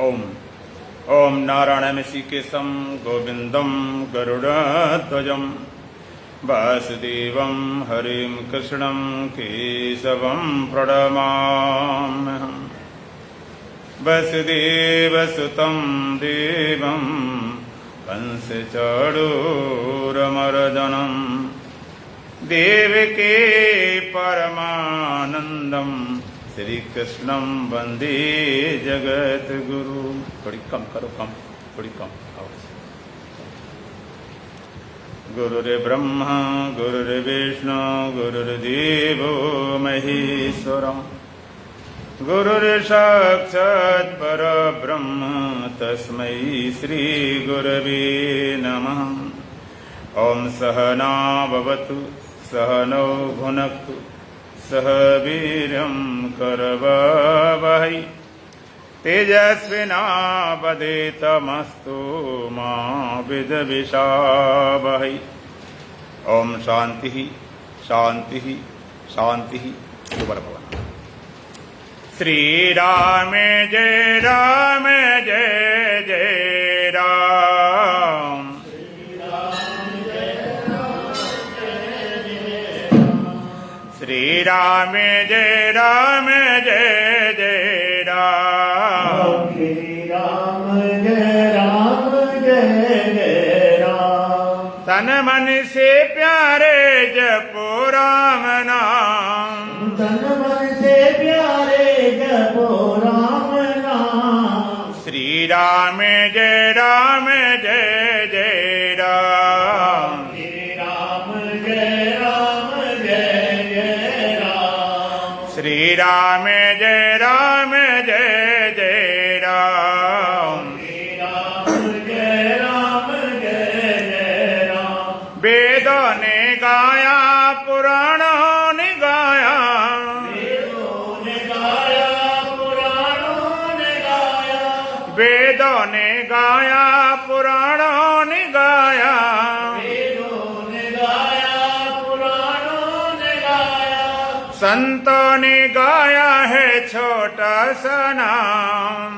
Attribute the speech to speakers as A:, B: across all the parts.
A: ओम ओम नारायण ऋषिकेशं गोविंदं गरुड़ध्वजं वासुदेवं हरिं कृष्णं केशवं प्रणमाम्यहम्। वसुदेवसुतं देवं कंसचाणूरमर्दनं देवकी परमानंदं श्री कृष्णं वंदे जगत गुरु। थोड़ी कम करो, कम थोड़ी कम आवाज। गुरुर्ब्रह्मा गुरुर्विष्णु गुरुर्देवो महेश्वर गुरुर्साक्षात् परब्रह्म तस्मै श्री गुरवे नमः। ओम सहना भवतु सहनौ भुनक्तु सह वीर्यं करवावहै तेजस्विनावधीतमस्तु मा विद्विषावहै। ओम शांति शांति शांति। दोबारा भवन। श्री राम जय राम जय जय राम। श्री राम जय राम जय जय राम।
B: श्री राम जय राम जय जय राम।
A: तन मन से प्यारे जपो राम नाम।
B: तन मन से प्यारे जपो राम नाम।
A: श्री राम जय राम जय जय राम।
B: श्री राम जय राम जय जय राम।
A: श्री राम जय राम जय जय राम।
B: श्री राम जय राम जय जय राम।
A: वेदों ने गाया पुराणों ने गाया।
B: वेदों ने गाया पुराणों ने गाया।
A: वेदों ने गाया पुराणों ने गाया।
B: वेदों ने गाया पुराणों ने गाया।
A: संतों ने गाया है छोटा सा नाम।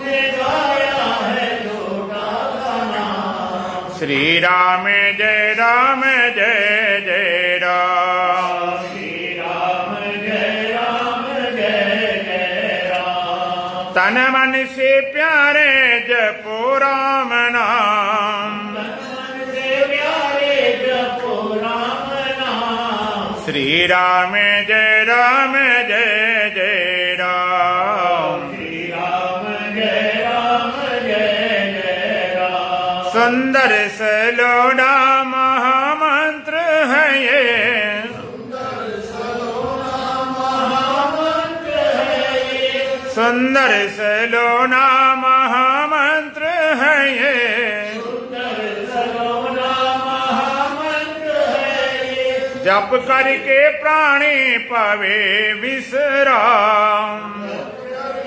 B: ने गाया है छोटा सा नाम।
A: श्री राम जय राम जय जय राम।
B: श्री राम जय राम जय जय राम।
A: तन मन से प्यारे जपो राम नाम।
B: मन से प्यारे जपो राम नाम।
A: श्री राम जय राम जय जय राम।
B: श्री राम जय राम जय जय राम।
A: सुंदर सलोना महामंत्र है ये।
B: महामंत्र है ये।
A: सुंदर सलोना महामंत्र है ये।
B: सुंदर सलोना महामंत्र है ये।
A: जप करके प्राणी पावे विश्राम।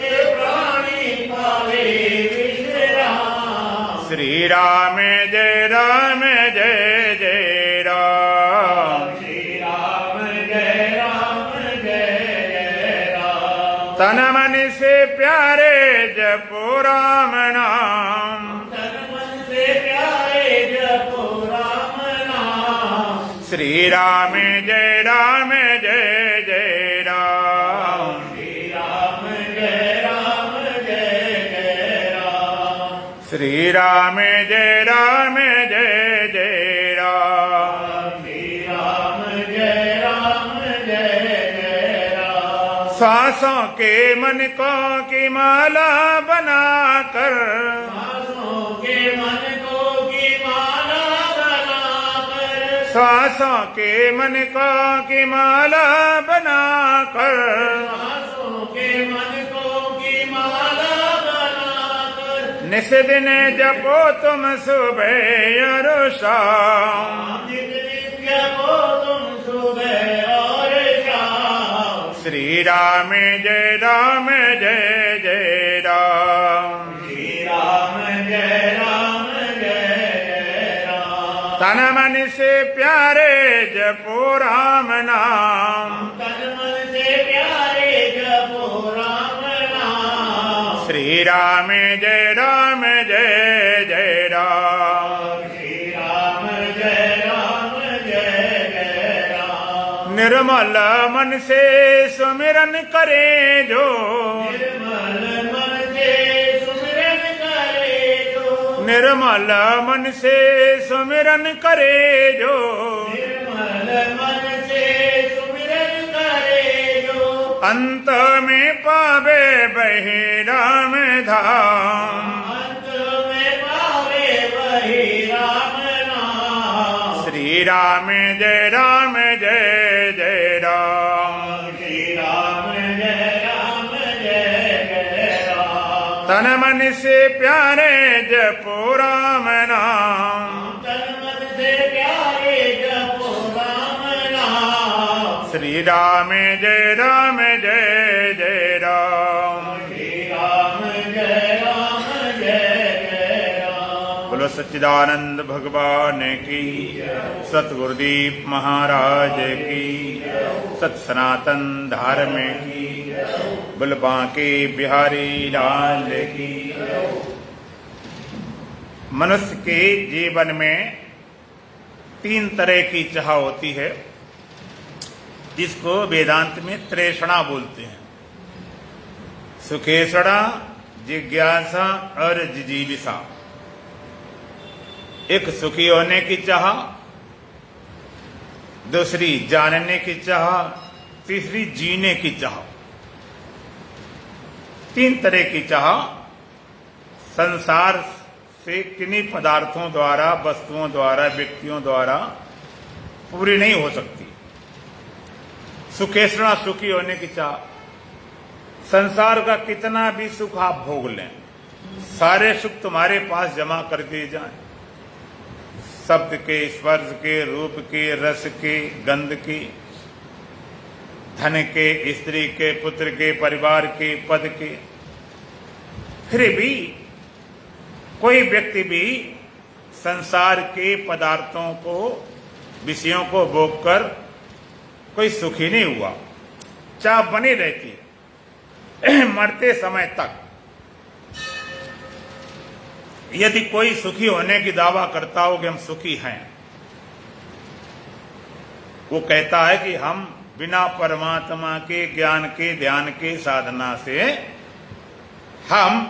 B: के प्राणी पावे विश्राम।
A: श्री राम जय राम जय जय राम।
B: श्री राम जय राम जय जय राम।
A: तन मन से प्यारे जपो राम नाम।
B: तन मन से प्यारे जपो राम नाम।
A: श्री राम जय राम जय जय राम।
B: श्री राम जय राम जय जय राम।
A: श्री राम जय राम जय जय राम।
B: श्री राम जय राम जय जय राम।
A: सांसों के मन को की माला बनाकर।
B: सांसों के मन को की माला बनाकर।
A: सांसों के मन को की माला बनाकर।
B: सांसों के मन को की माला बनाकर।
A: निस दिन जपो तुम सुबह और शाम।
B: नित्य को तुम सुबह और शाम।
A: श्री राम जय राम जय जय राम।
B: श्री राम जय राम जय जय राम।
A: तन मन से प्यारे जपो राम नाम।
B: तन मन से प्यारे जपो राम नाम।
A: श्री श्री राम जय राम जय जय राम।
B: श्री राम जय राम जय जय राम।
A: निर्मल मन से सुमिरन करे जो,
B: निर्मल मन से सुमिरन करे जो,
A: निर्मल मन से सुमिरन करे जो,
B: निर्मल मन से सुमिरन करे जो,
A: अंत में पावे बहि राम धाम।
B: अंत में पावे वही राम नाम।
A: श्री राम जय जय राम।
B: श्री राम जय जय राम।
A: तन मन से प्यारे जपो राम नाम।
B: तन मन से प्यारे जपो राम नाम।
A: श्री राम जय जय राम।
B: श्री राम जय जय राम।
A: बोलो सच्चिदानंद भगवान की, सतगुरुदीप महाराज की, सत सनातन धर्म की, बोल बांके बिहारी लाल की। मनुष्य के जीवन में 3 तरह की चाह होती है, जिसको वेदांत में त्रेषणा बोलते हैं। सुखेषणा, जिज्ञासा और जिजीविषा। एक सुखी होने की चाह, दूसरी जानने की चाह, तीसरी जीने की चाह। 3 तरह की चाह संसार से किन्हीं पदार्थों द्वारा, वस्तुओं द्वारा, व्यक्तियों द्वारा पूरी नहीं हो सकती। सुखेषणा, सुखी होने की चाह। संसार का कितना भी सुख आप भोग लें, सारे सुख तुम्हारे पास जमा कर दिए जाएं। शब्द के, स्पर्श के, रूप के, रस के, गंध के, धन के, स्त्री के, पुत्र के, परिवार के, पद के, फिर भी कोई व्यक्ति भी संसार के पदार्थों को, विषयों को भोग कर कोई सुखी नहीं हुआ। चाह बनी रहती है मरते समय तक। यदि कोई सुखी होने की दावा करता हो कि हम सुखी हैं, वो कहता है कि हम बिना परमात्मा के ज्ञान के, ध्यान के साधना से हम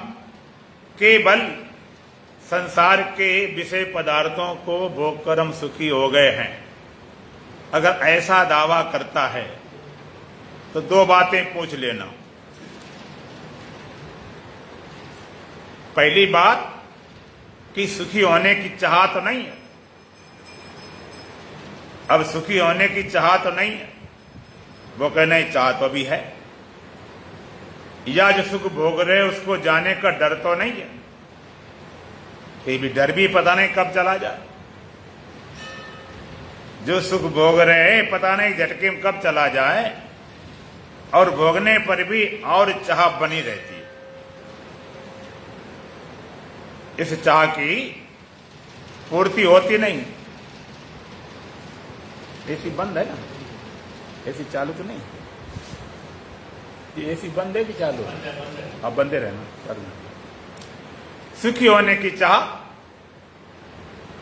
A: केवल संसार के विषय पदार्थों को भोग कर हम सुखी हो गए हैं। अगर ऐसा दावा करता है तो 2 बातें पूछ लेना। पहली बात कि सुखी होने की चाह तो नहीं है। अब सुखी होने की चाह तो नहीं है, वो कहे नहीं, चाह तो भी है। या जो सुख भोग रहे उसको जाने का डर तो नहीं है, ये भी डर भी पता नहीं कब चला जाए। जो सुख भोग रहे हैं पता नहीं झटके में कब चला जाए, और भोगने पर भी और चाह बनी रहती है। इस चाह की पूर्ति होती नहीं। एसी बंद है ना? एसी चालू तो नहीं? ये एसी बंद है कि चालू है? अब बंदे रहना, चालू। सुखी होने की चाह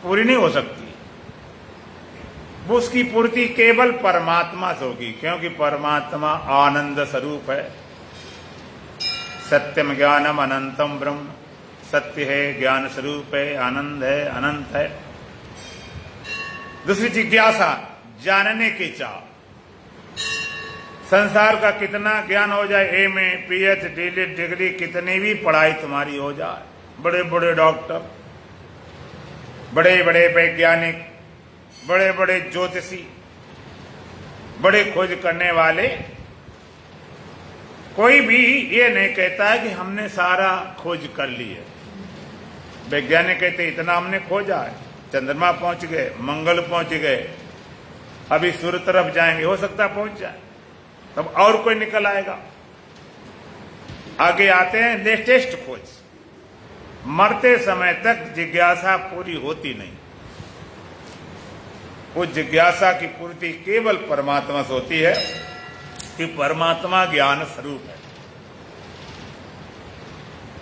A: पूरी नहीं हो सकती। वो उसकी पूर्ति केवल परमात्मा से होगी, क्योंकि परमात्मा आनंद स्वरूप है। सत्यम ज्ञानम अनंतम ब्रह्म। सत्य है, ज्ञान स्वरूप है, आनंद है, अनंत है। दूसरी जिज्ञासा, जानने की चाह। संसार का कितना ज्ञान हो जाए, एमए, पीएचडी, डिग्री, कितनी भी पढ़ाई तुम्हारी हो जाए, बड़े बड़े डॉक्टर, बड़े बड़े वैज्ञानिक, बड़े बड़े ज्योतिषी, बड़े खोज करने वाले, कोई भी ये नहीं कहता है कि हमने सारा खोज कर ली है। वैज्ञानिक कहते इतना हमने खोजा है, चंद्रमा पहुंच गए, मंगल पहुंच गए, अभी सूर्य तरफ जाएंगे, हो सकता है पहुंच जाए, तब और कोई निकल आएगा। आगे आते हैं लेटेस्ट खोज। मरते समय तक जिज्ञासा पूरी होती नहीं। वो जिज्ञासा की पूर्ति केवल परमात्मा से होती है कि परमात्मा ज्ञान स्वरूप है।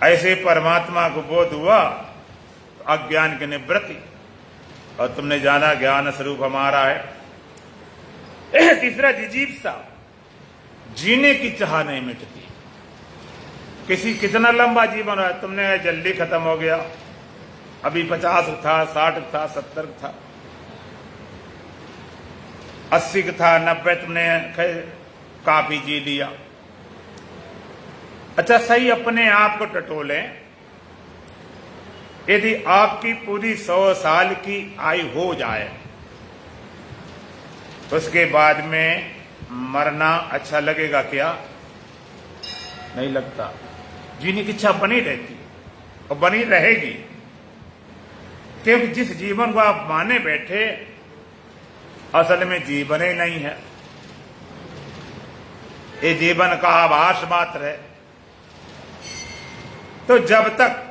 A: ऐसे परमात्मा को बोध हुआ तो अज्ञान की निवृत्ति, और तुमने जाना ज्ञान स्वरूप हमारा है। तीसरा जिजीप्सा, जीने की चाह नहीं मिटती। किसी कितना लंबा जीवन है, तुमने जल्दी खत्म हो गया, अभी 50 था, 60 था, 70 था, 80 था, 90, तुमने काफी जी लिया। अच्छा सही, अपने आप को टटोलें। यदि आपकी पूरी 100 साल की आयु हो जाए, उसके बाद में मरना अच्छा लगेगा क्या? नहीं लगता। जीने की इच्छा बनी रहती और बनी रहेगी, क्योंकि जिस जीवन को आप माने बैठे असल में जीवन ही नहीं है, ये जीवन का आभास मात्र है। तो जब तक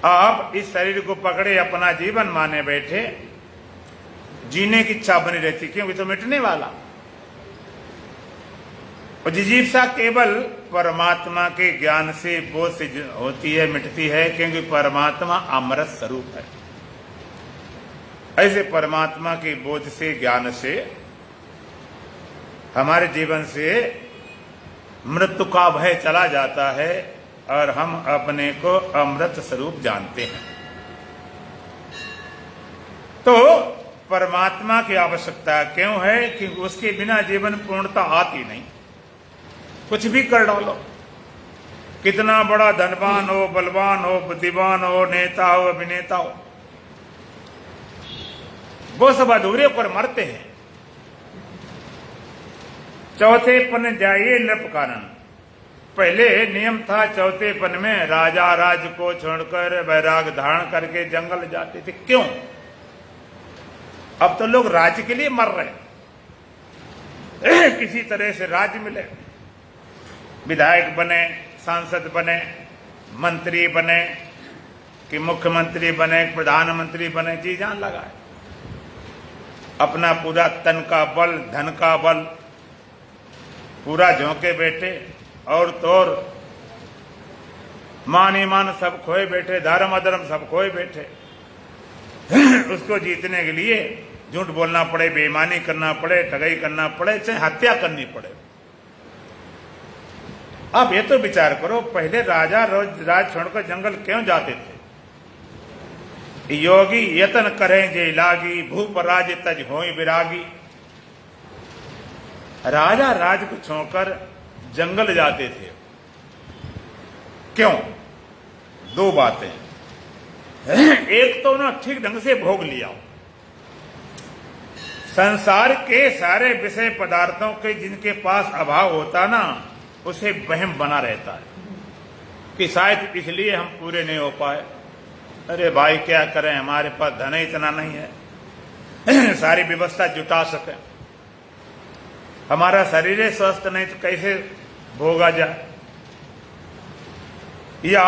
A: आप इस शरीर को पकड़े अपना जीवन माने बैठे, जीने की इच्छा बनी रहती, क्योंकि तो मिटने वाला। और जिजीप्सा केवल परमात्मा के ज्ञान से बोध से होती है, मिटती है, क्योंकि परमात्मा अमृत स्वरूप है। ऐसे परमात्मा के बोध से, ज्ञान से हमारे जीवन से मृत्यु का भय चला जाता है और हम अपने को अमृत स्वरूप जानते हैं। तो परमात्मा की आवश्यकता क्यों है? क्योंकि उसके बिना जीवन पूर्णता आती नहीं। कुछ भी कर डालो, कितना बड़ा धनवान हो, बलवान हो, बुद्धिमान हो, नेता हो, अभिनेता हो, वो सब अधूरे पर मरते हैं। चौथे पन जाइए नृप कारण। पहले नियम था चौथे पन में राजा राज को छोड़कर वैराग धारण करके जंगल जाते थे। क्यों? अब तो लोग राज्य के लिए मर रहे, किसी तरह से राज्य मिले, विधायक बने, सांसद बने, मंत्री बने, कि मुख्यमंत्री बने, प्रधानमंत्री बने, जी जान लगाए, अपना पूरा तन का बल, धन का बल पूरा झोंके बैठे, और तो और मान ईमान सब खोए बैठे, धर्म अधर्म सब खोए बैठे। उसको जीतने के लिए झूठ बोलना पड़े, बेईमानी करना पड़े, ठगाई करना पड़े, चाहे हत्या करनी पड़े। आप ये तो विचार करो, पहले राजा राज छोड़कर जंगल क्यों जाते थे? योगी यतन करें जे लागी, भूप राज तज होई विरागी। राजा राज को छोड़कर जंगल जाते थे। क्यों? दो बातें। एक तो ना ठीक ढंग से भोग लिया, संसार के सारे विषय पदार्थों के जिनके पास अभाव होता ना, उसे वहम बना रहता है कि शायद इसलिए हम पूरे नहीं हो पाए। अरे भाई क्या करें, हमारे पास धन इतना नहीं है सारी व्यवस्था जुटा सके, हमारा शरीर स्वस्थ नहीं तो कैसे भोगा जाए, या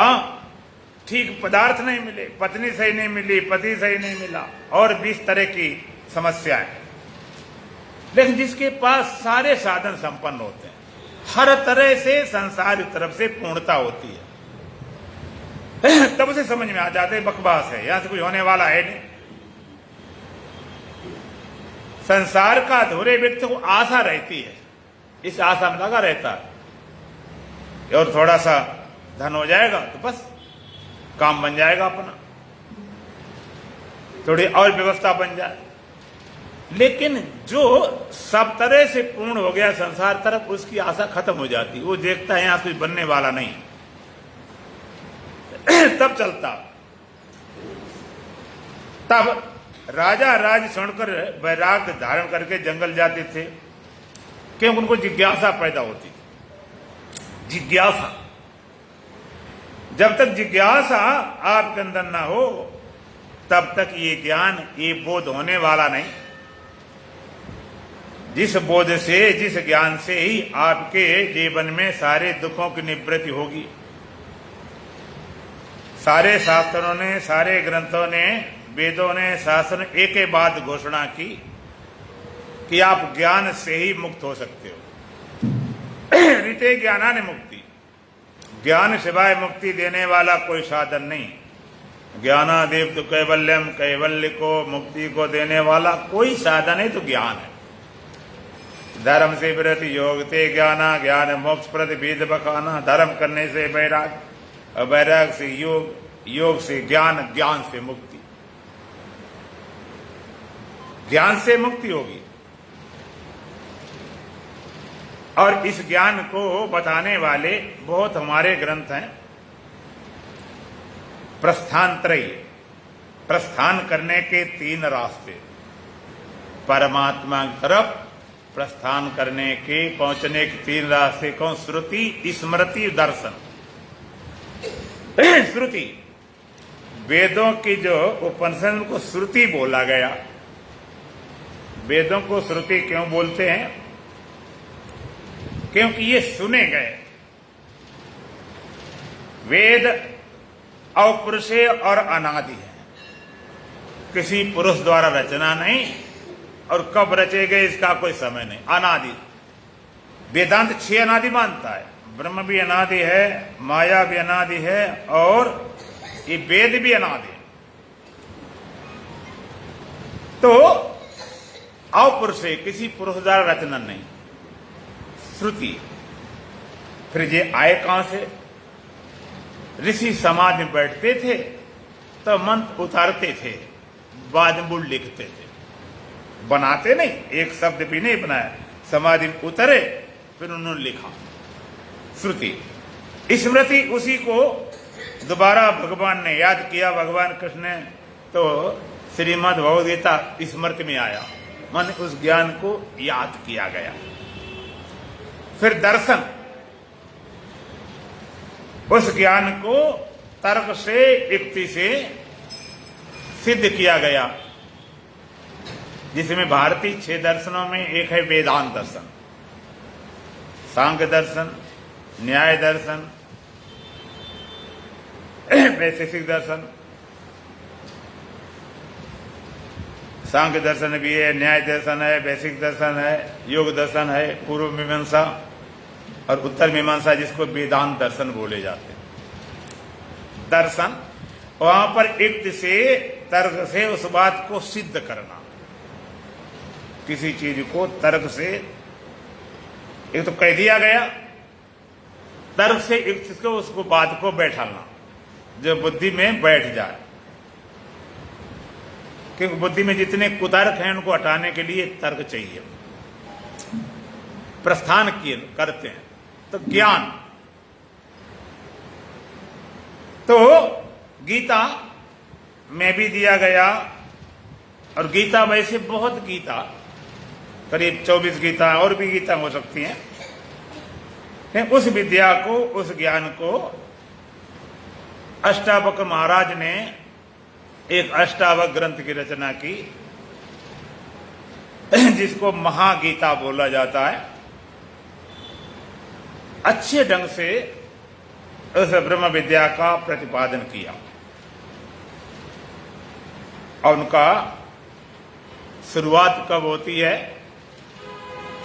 A: ठीक पदार्थ नहीं मिले, पत्नी सही नहीं मिली, पति सही नहीं मिला, और 20 तरह की समस्याएं। लेकिन जिसके पास सारे साधन संपन्न होते हैं, हर तरह से संसार की तरफ से पूर्णता होती है, तब उसे समझ में आ जाते है बकवास है, यहां से कुछ होने वाला है नहीं। संसार का अधूरे व्यक्ति को आशा रहती है, इस आशा में लगा रहता है, और थोड़ा सा धन हो जाएगा तो बस काम बन जाएगा अपना, थोड़ी और व्यवस्था बन जाए। लेकिन जो सब तरह से पूर्ण हो गया संसार तरफ, उसकी आशा खत्म हो जाती, वो देखता है यहां कुछ बनने वाला नहीं तब चलता। तब राजा राज छोड़कर वैराग धारण करके जंगल जाते थे, क्योंकि उनको जिज्ञासा पैदा होती। जिज्ञासा, जब तक जिज्ञासा आपके अंदर ना हो तब तक ये ज्ञान, ये बोध होने वाला नहीं। जिस बोध से, जिस ज्ञान से ही आपके जीवन में सारे दुखों की निवृत्ति होगी। सारे शास्त्रों ने, सारे ग्रंथों ने, वेदों ने, शास्त्रों ने एक ही बात घोषणा की कि आप ज्ञान से ही मुक्त हो सकते हो। ऋते ज्ञानानि मुक्ति, ज्ञान सिवाय मुक्ति देने वाला कोई साधन नहीं। ज्ञानादीप तो कैवल्यम, कैवल्य को, मुक्ति को देने वाला कोई साधन है तो ज्ञान है। धर्म से प्रति योग ते ज्ञाना, ज्ञान मोक्ष प्रति भेद बखाना। धर्म करने से वैराग, और वैराग से योग, योग से ज्ञान, ज्ञान से मुक्ति। ज्ञान से मुक्ति होगी। और इस ज्ञान को बताने वाले बहुत हमारे ग्रंथ हैं। प्रस्थानत्रयी, प्रस्थान करने के 3 रास्ते। परमात्मा की तरफ प्रस्थान करने के, पहुंचने के 3 रास्ते कौन? श्रुति, स्मृति, दर्शन। श्रुति, वेदों की जो उपनिषद को श्रुति बोला गया। वेदों को श्रुति क्यों बोलते हैं? क्योंकि ये सुने गए। वेद अपरुषेय और अनादि है, किसी पुरुष द्वारा रचना नहीं, और कब रचे गए इसका कोई समय नहीं, अनादि। वेदांत 6 अनादि मानता है। ब्रह्म भी अनादि है, माया भी अनादि है, और ये वेद भी अनादि है। तो अपरुषेय, किसी पुरुष द्वारा रचना नहीं, श्रुति। फिर ये आए कहां से? ऋषि समाज में बैठते थे तो मंत्र उतारते थे, बाद में लिखते थे, बनाते नहीं, एक शब्द भी नहीं बनाया। समाधि में उतरे, फिर उन्होंने लिखा। श्रुति। स्मृति, उसी को दोबारा भगवान ने याद किया, भगवान कृष्ण ने, तो श्रीमद् भगवद गीता स्मृति में आया, मन उस ज्ञान को याद किया गया। फिर दर्शन, उस ज्ञान को तर्क से, युक्ति से सिद्ध किया गया, जिसमें भारतीय 6 दर्शनों में एक है वेदांत दर्शन, सांख्य दर्शन, न्याय दर्शन, वैशेषिक दर्शन। सांख्य दर्शन भी है, न्याय दर्शन है, वैशेषिक दर्शन है, योग दर्शन है, पूर्व मीमांसा और उत्तर मीमांसा, जिसको वेदांत दर्शन बोले जाते हैं। दर्शन, वहां पर युक्ति से, तर्क से उस बात को सिद्ध करना। किसी चीज को तर्क से, एक तो कह दिया गया, तर्क से युक्ति को, उसको बात को बैठाना, जो बुद्धि में बैठ जाए। क्योंकि बुद्धि में जितने कुतर्क हैं उनको हटाने के लिए तर्क चाहिए। प्रस्थान किए करते हैं तो ज्ञान। तो गीता में भी दिया गया, और गीता वैसे बहुत गीता, करीब 24 गीता और भी गीता हो सकती हैं। उस विद्या को, उस ज्ञान को अष्टावक्र महाराज ने एक अष्टावक्र ग्रंथ की रचना की, जिसको महागीता बोला जाता है। अच्छे ढंग से उस ब्रह्म विद्या का प्रतिपादन किया, और उनका शुरुआत कब होती है?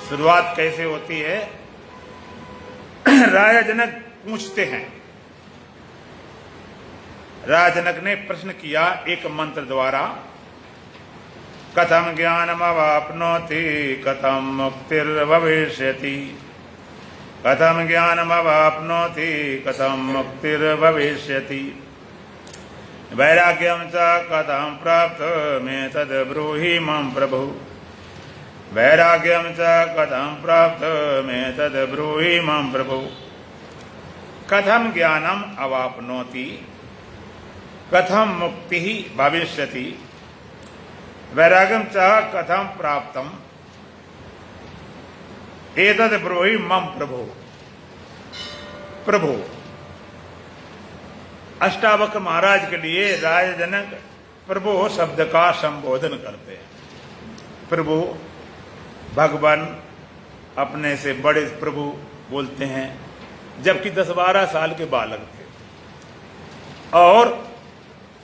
A: शुरुआत कैसे होती है? राजा जनक पूछते हैं। राजा जनक ने प्रश्न किया एक मंत्र द्वारा, कथम ज्ञानमवाप्नोति कथम मुक्तिर्भविष्यति, कथम ज्ञानमवाप्नोति कथम मुक्तिर्भविष्यति, वैराग्यम च कथम प्राप्त में तद ब्रूहि मम प्रभु, वैराग्यम च कथम प्राप्त में तद ब्रूहि मम प्रभु, कथम ज्ञानम अवाप्नोति कथम मुक्ति भविष्यति, वैराग्यम च कथम प्राप्तम एतद ब्रूहि मम प्रभु। प्रभु अष्टावक्र महाराज के लिए राजा जनक प्रभु शब्द का संबोधन करते हैं। प्रभु, भगवान अपने से बड़े प्रभु बोलते हैं, जबकि 10-12 साल के बालक थे। और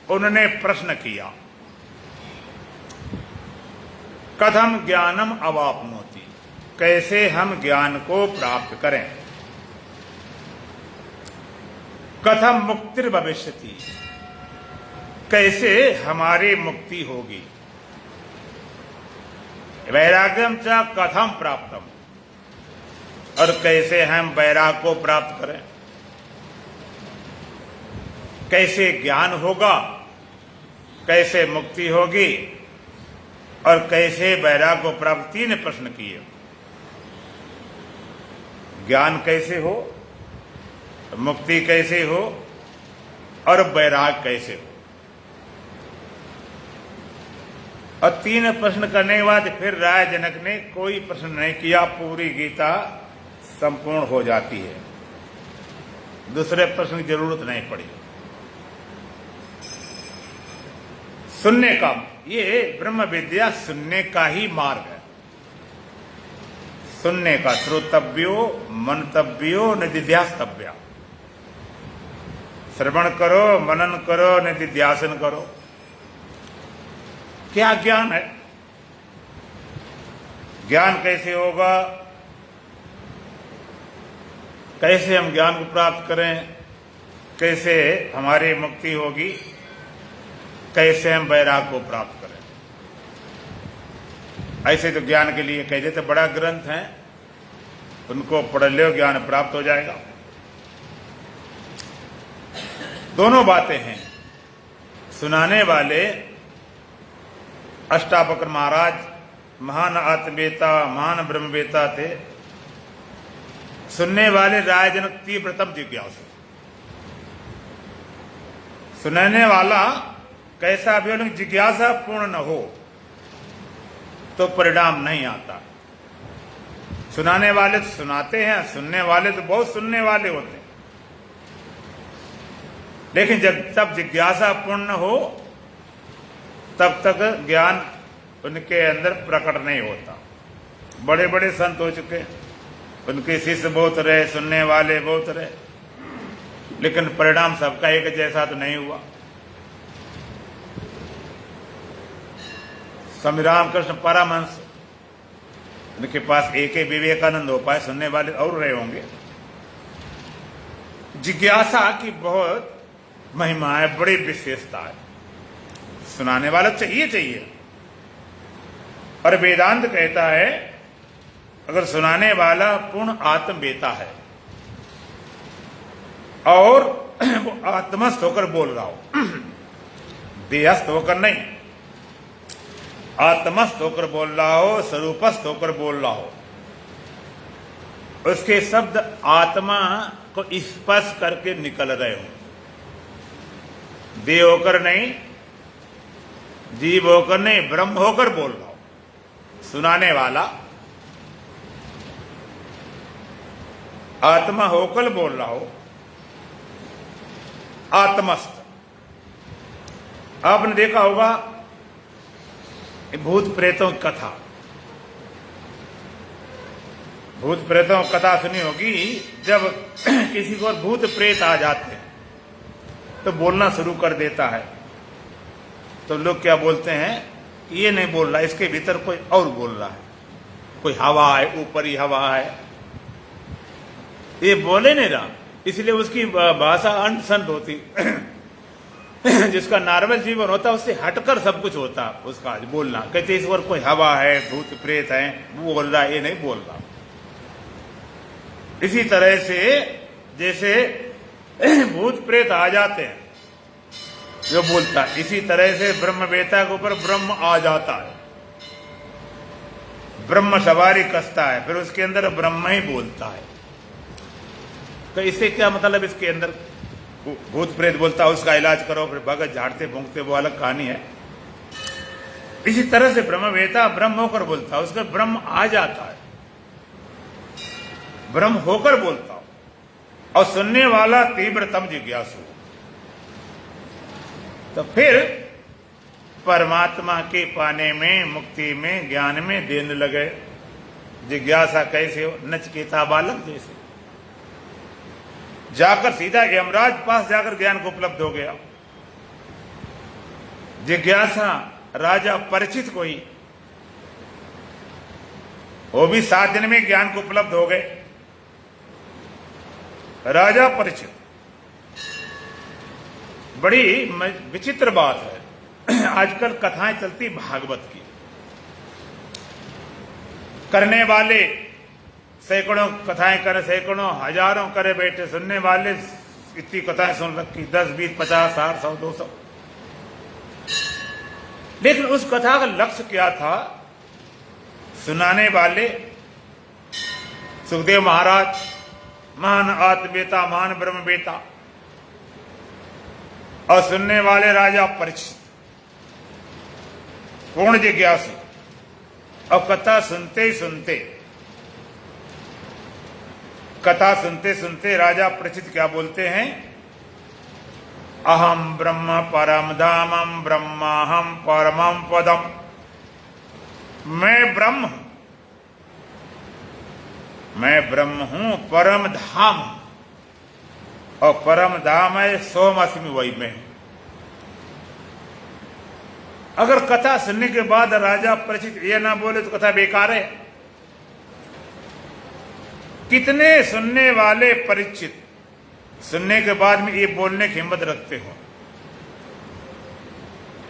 A: उन्होंने प्रश्न किया, कथम ज्ञानम अवाप्नोति, कैसे हम ज्ञान को प्राप्त करें। कथम मुक्तिर भविष्यति, कैसे हमारी मुक्ति होगी। वैराग्यम च कथम प्राप्तम, और कैसे हम वैराग को प्राप्त करें, कैसे ज्ञान होगा, कैसे मुक्ति होगी और कैसे वैराग को प्राप्त। 3 प्रश्न किए। ज्ञान कैसे हो, मुक्ति कैसे हो और वैराग कैसे हो। और 3 प्रश्न करने के बाद फिर राय जनक ने कोई प्रश्न नहीं किया, पूरी गीता संपूर्ण हो जाती है, दूसरे प्रश्न की जरूरत नहीं पड़ी। सुनने का, ये ब्रह्म विद्या सुनने का ही मार्ग है। सुनने का, श्रोतव्यो मंतव्यो निधिध्यास्तव्या। श्रवण करो, मनन करो, निधिध्यासन करो। क्या ज्ञान है, ज्ञान कैसे होगा, कैसे हम ज्ञान को प्राप्त करें, कैसे हमारी मुक्ति होगी, कैसे हम वैराग को प्राप्त करें। ऐसे तो ज्ञान के लिए कह देते बड़ा ग्रंथ है, उनको पढ़ लो, ज्ञान प्राप्त हो जाएगा। दोनों बातें हैं। सुनाने वाले अष्टावक्र महाराज महान आत्मवेता, महान ब्रह्मवेता थे। सुनने वाले रायजनक तीव्रतम जिज्ञासु। सुनाने वाला कैसा भी हो, जिज्ञासा पूर्ण न हो तो परिणाम नहीं आता। सुनाने वाले तो सुनाते हैं, सुनने वाले तो बहुत सुनने वाले होते हैं, लेकिन जब तब जिज्ञासा पूर्ण हो तब तक ज्ञान उनके अंदर प्रकट नहीं होता। बड़े बड़े संत हो चुके, उनके शिष्य बहुत रहे, सुनने वाले बहुत रहे, लेकिन परिणाम सबका एक जैसा तो नहीं हुआ। स्वामी रामकृष्ण परमहंस, उनके पास एक ही विवेकानंद हो पाए, सुनने वाले और रहे होंगे। जिज्ञासा की बहुत महिमा है, बड़ी विशेषता है। सुनाने वाला चाहिए। और वेदांत कहता है अगर सुनाने वाला पूर्ण आत्मवेता है और वो आत्मस्थ होकर बोल रहा हो, देहस्थ होकर नहीं, आत्मस्थ होकर बोल रहा हो, स्वरूपस्थ होकर बोल रहा हो, उसके शब्द आत्मा को स्पर्श करके निकल रहे हो, देह होकर नहीं, जीव होकर नहीं, ब्रह्म होकर बोल रहा हो। सुनाने वाला आत्मा होकर बोल रहा हो, आत्मस्थ। आपने देखा होगा भूत प्रेतों की कथा, भूत प्रेतों की कथा सुनी होगी। जब किसी को भूत प्रेत आ जाते हैं तो बोलना शुरू कर देता है, तो लोग क्या बोलते हैं, ये नहीं बोल रहा, इसके भीतर कोई और बोल रहा है, कोई हवा है, ऊपर ही हवा है, ये बोले नहीं रहा, इसलिए उसकी भाषा अंट संट होती। जिसका नॉर्मल जीवन होता है उससे हटकर सब कुछ होता उसका बोलना। कहते इस बार कोई हवा है, भूत प्रेत है, वो बोल रहा है, ये नहीं बोल रहा। इसी तरह से जैसे भूत प्रेत आ जाते हैं जो बोलता है, इसी तरह से ब्रह्मवेता के ऊपर ब्रह्म आ जाता है, ब्रह्म सवारी कसता है, फिर उसके अंदर ब्रह्म ही बोलता है। तो इससे क्या मतलब, इसके अंदर भूत प्रेत बोलता है, उसका इलाज करो, फिर भगत झाड़ते भूंगते, वो अलग कहानी है। इसी तरह से ब्रह्मवेता ब्रह्म होकर बोलता है, उसका ब्रह्म आ जाता है, ब्रह्म होकर बोलता हो। और सुनने वाला तीव्रतम जिज्ञासु, तो फिर परमात्मा के पाने में, मुक्ति में, ज्ञान में देने लगे। जिज्ञासा कैसे हो, नचिकेता बालक जैसे जाकर सीधा यमराज पास जाकर ज्ञान को उपलब्ध हो गया। जिज्ञासा राजा परीक्षित को ही, वो भी 7 दिन में ज्ञान को उपलब्ध हो गए। राजा परीक्षित बड़ी विचित्र बात है, आजकल कथाएं चलती भागवत की, करने वाले सैकड़ों कथाएं करे, सैकड़ों हजारों करे बैठे, सुनने वाले इतनी कथाएं सुन रखी, 10, 20, 50, 60, 100, 200। लेकिन उस कथा का लक्ष्य क्या था? सुनाने वाले सुखदेव महाराज, महान आत्मवेता, महान ब्रह्मवेता, और सुनने वाले राजा परीक्षित, पूर्ण जिज्ञासु। और कथा सुनते सुनते राजा परीक्षित क्या बोलते हैं? अहम ब्रह्म परम धामम ब्रह्माहम परमम पदम। मैं ब्रह्म हूं, परम धाम, और परम धाम है सोम अस्मि, वही मैं हूं। अगर कथा सुनने के बाद राजा परीक्षित ये ना बोले तो कथा बेकार है। कितने सुनने वाले परीक्षित सुनने के बाद में ये बोलने की हिम्मत रखते हो?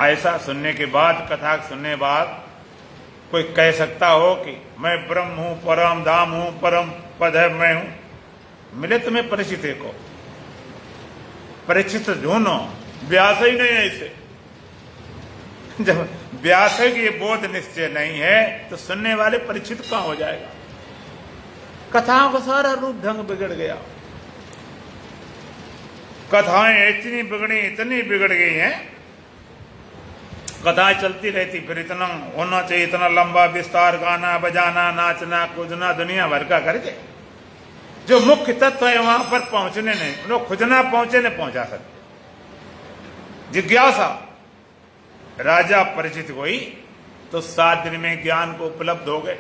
A: ऐसा सुनने के बाद, कथा सुनने बाद कोई कह सकता हो कि मैं ब्रह्म हूं, परम धाम हूं, परम पद है, मैं हूं? मिले तुम्हें परीक्षित को? परीक्षित ढूंढो, व्यास ही नहीं है इसे। जब व्यास की ये बोध निश्चय नहीं है तो सुनने वाले परीक्षित कहां हो जाएगा? कथाओं का सारा रूप ढंग बिगड़ गया। कथाएं इतनी बिगड़ गई हैं, कथाएं चलती रहती, फिर इतना होना चाहिए, इतना लंबा विस्तार, गाना बजाना, नाचना कूदना, दुनिया भर का करके जो मुख्य तत्व है वहां पर पहुंचने नहीं, लोग खुद ना पहुंचे नहीं पहुंचा सकते। जिज्ञासा राजा परिचित हुई तो 7 दिन में ज्ञान को उपलब्ध हो गए।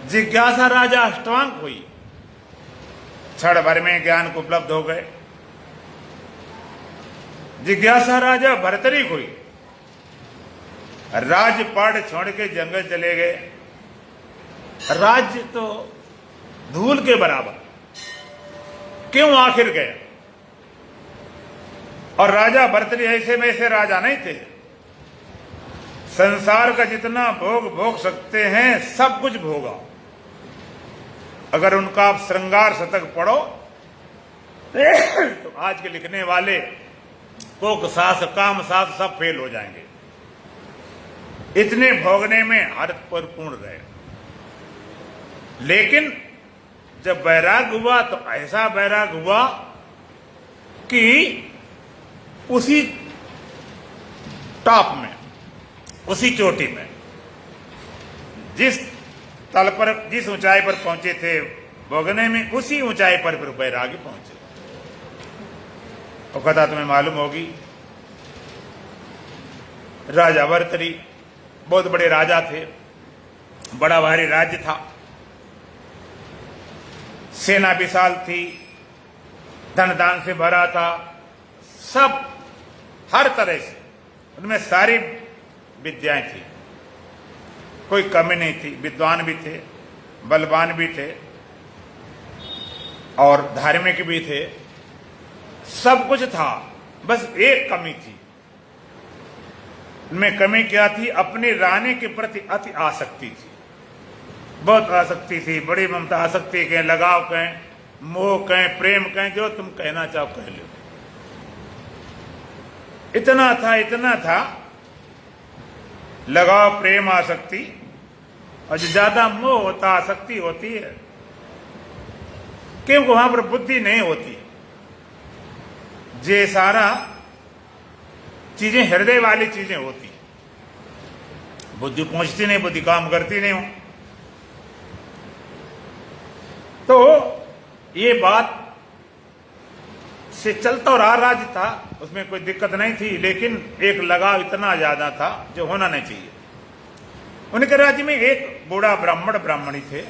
A: जिज्ञासा राजा अष्टांग हुई, क्षण भर में ज्ञान को उपलब्ध हो गए। जिज्ञासा राजा भर्तृहरि हुई, राजपाट छोड़ के जंगल चले गए। राज्य तो धूल के बराबर, क्यों आखिर गए? और राजा भर्तृहरि ऐसे वैसे राजा नहीं थे। संसार का जितना भोग सकते हैं सब कुछ भोगा। अगर उनका आप श्रृंगार शतक पढ़ो तो आज के लिखने वाले कोक सास, काम सास सब फेल हो जाएंगे। इतने भोगने में हर परिपूर्ण रहे। लेकिन जब वैराग हुआ तो ऐसा वैराग हुआ कि उसी टॉप में, उसी चोटी में, जिस तल पर, जिस ऊंचाई पर पहुंचे थे भोगने में, उसी ऊंचाई पर फिर वैरागी पहुंचे। और कथा तुम्हें मालूम होगी, राजा भर्तृहरि बहुत बड़े राजा थे, बड़ा भारी राज्य था, सेना विशाल थी, धन दान से भरा था, सब हर तरह से उनमें सारी विद्याएं थी, कोई कमी नहीं थी। विद्वान भी थे, बलवान भी थे, और धार्मिक भी थे, सब कुछ था। बस एक कमी थी। उनमें कमी क्या थी? अपनी रानी के प्रति अति आसक्ति थी, बहुत आसक्ति थी, बड़ी ममता। आसक्ति कहें, लगाव कहें, मोह कहें, प्रेम कहें, जो तुम कहना चाहो कह लो। इतना था लगाव, प्रेम, आसक्ति। और जो ज्यादा मोह होता, आसक्ति होती है, क्योंकि वहां पर बुद्धि नहीं होती। ये सारा चीजें हृदय वाली चीजें होती, बुद्धि पहुंचती नहीं, बुद्धि काम करती नहीं हो। तो ये बात से चलता और राज्य था, उसमें कोई दिक्कत नहीं थी। लेकिन एक लगाव इतना ज्यादा था जो होना नहीं चाहिए। उनके राज्य में एक बूढ़ा ब्राह्मणी थे,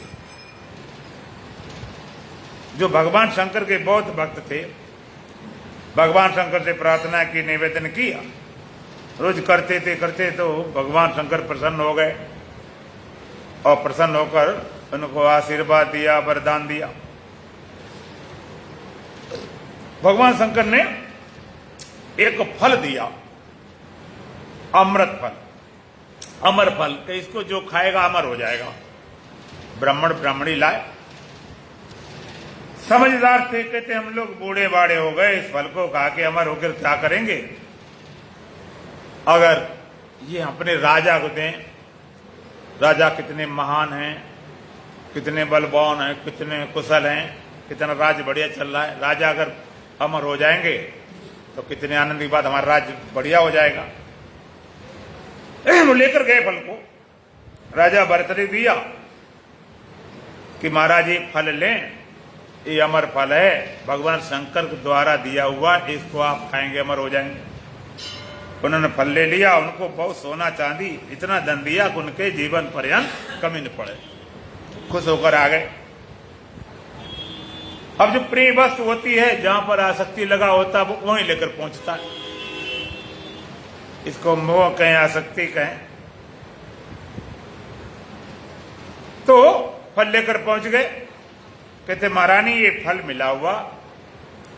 A: जो भगवान शंकर के बहुत भक्त थे। भगवान शंकर से प्रार्थना की, निवेदन किया, रोज करते तो भगवान शंकर प्रसन्न हो गए, और प्रसन्न होकर उनको आशीर्वाद दिया, वरदान दिया। भगवान शंकर ने एक फल दिया, अमृत फल, अमर फल, कि इसको जो खाएगा अमर हो जाएगा। ब्राह्मण ब्राह्मणी लाए, समझदार थे, कहते हम लोग बूढ़े बाड़े हो गए, इस फल को खा के अमर होकर क्या करेंगे? अगर ये अपने राजा को दें, राजा कितने महान हैं, कितने बलवान हैं, कितने कुशल हैं, कितना राज्य बढ़िया चल रहा है, राजा अगर अमर हो जाएंगे तो कितने आनंद की बात, हमारा राज्य बढ़िया हो जाएगा। वो लेकर गए फल को, राजा भरत ने दिया कि महाराज ये फल लें, ये अमर फल है, भगवान शंकर के द्वारा दिया हुआ, इसको आप खाएंगे अमर हो जाएंगे। उन्होंने फल ले लिया, उनको बहुत सोना चांदी इतना धन दिया कि उनके जीवन पर्यंत कमी न पड़े, खुश होकर आ गए। अब जो प्रिय वस्तु होती है, जहां पर आसक्ति लगा होता है, वो वहीं लेकर पहुंचता है। इसको मोह कहें, आसक्ति कहें। तो फल लेकर पहुंच गए, कहते महारानी ये फल मिला हुआ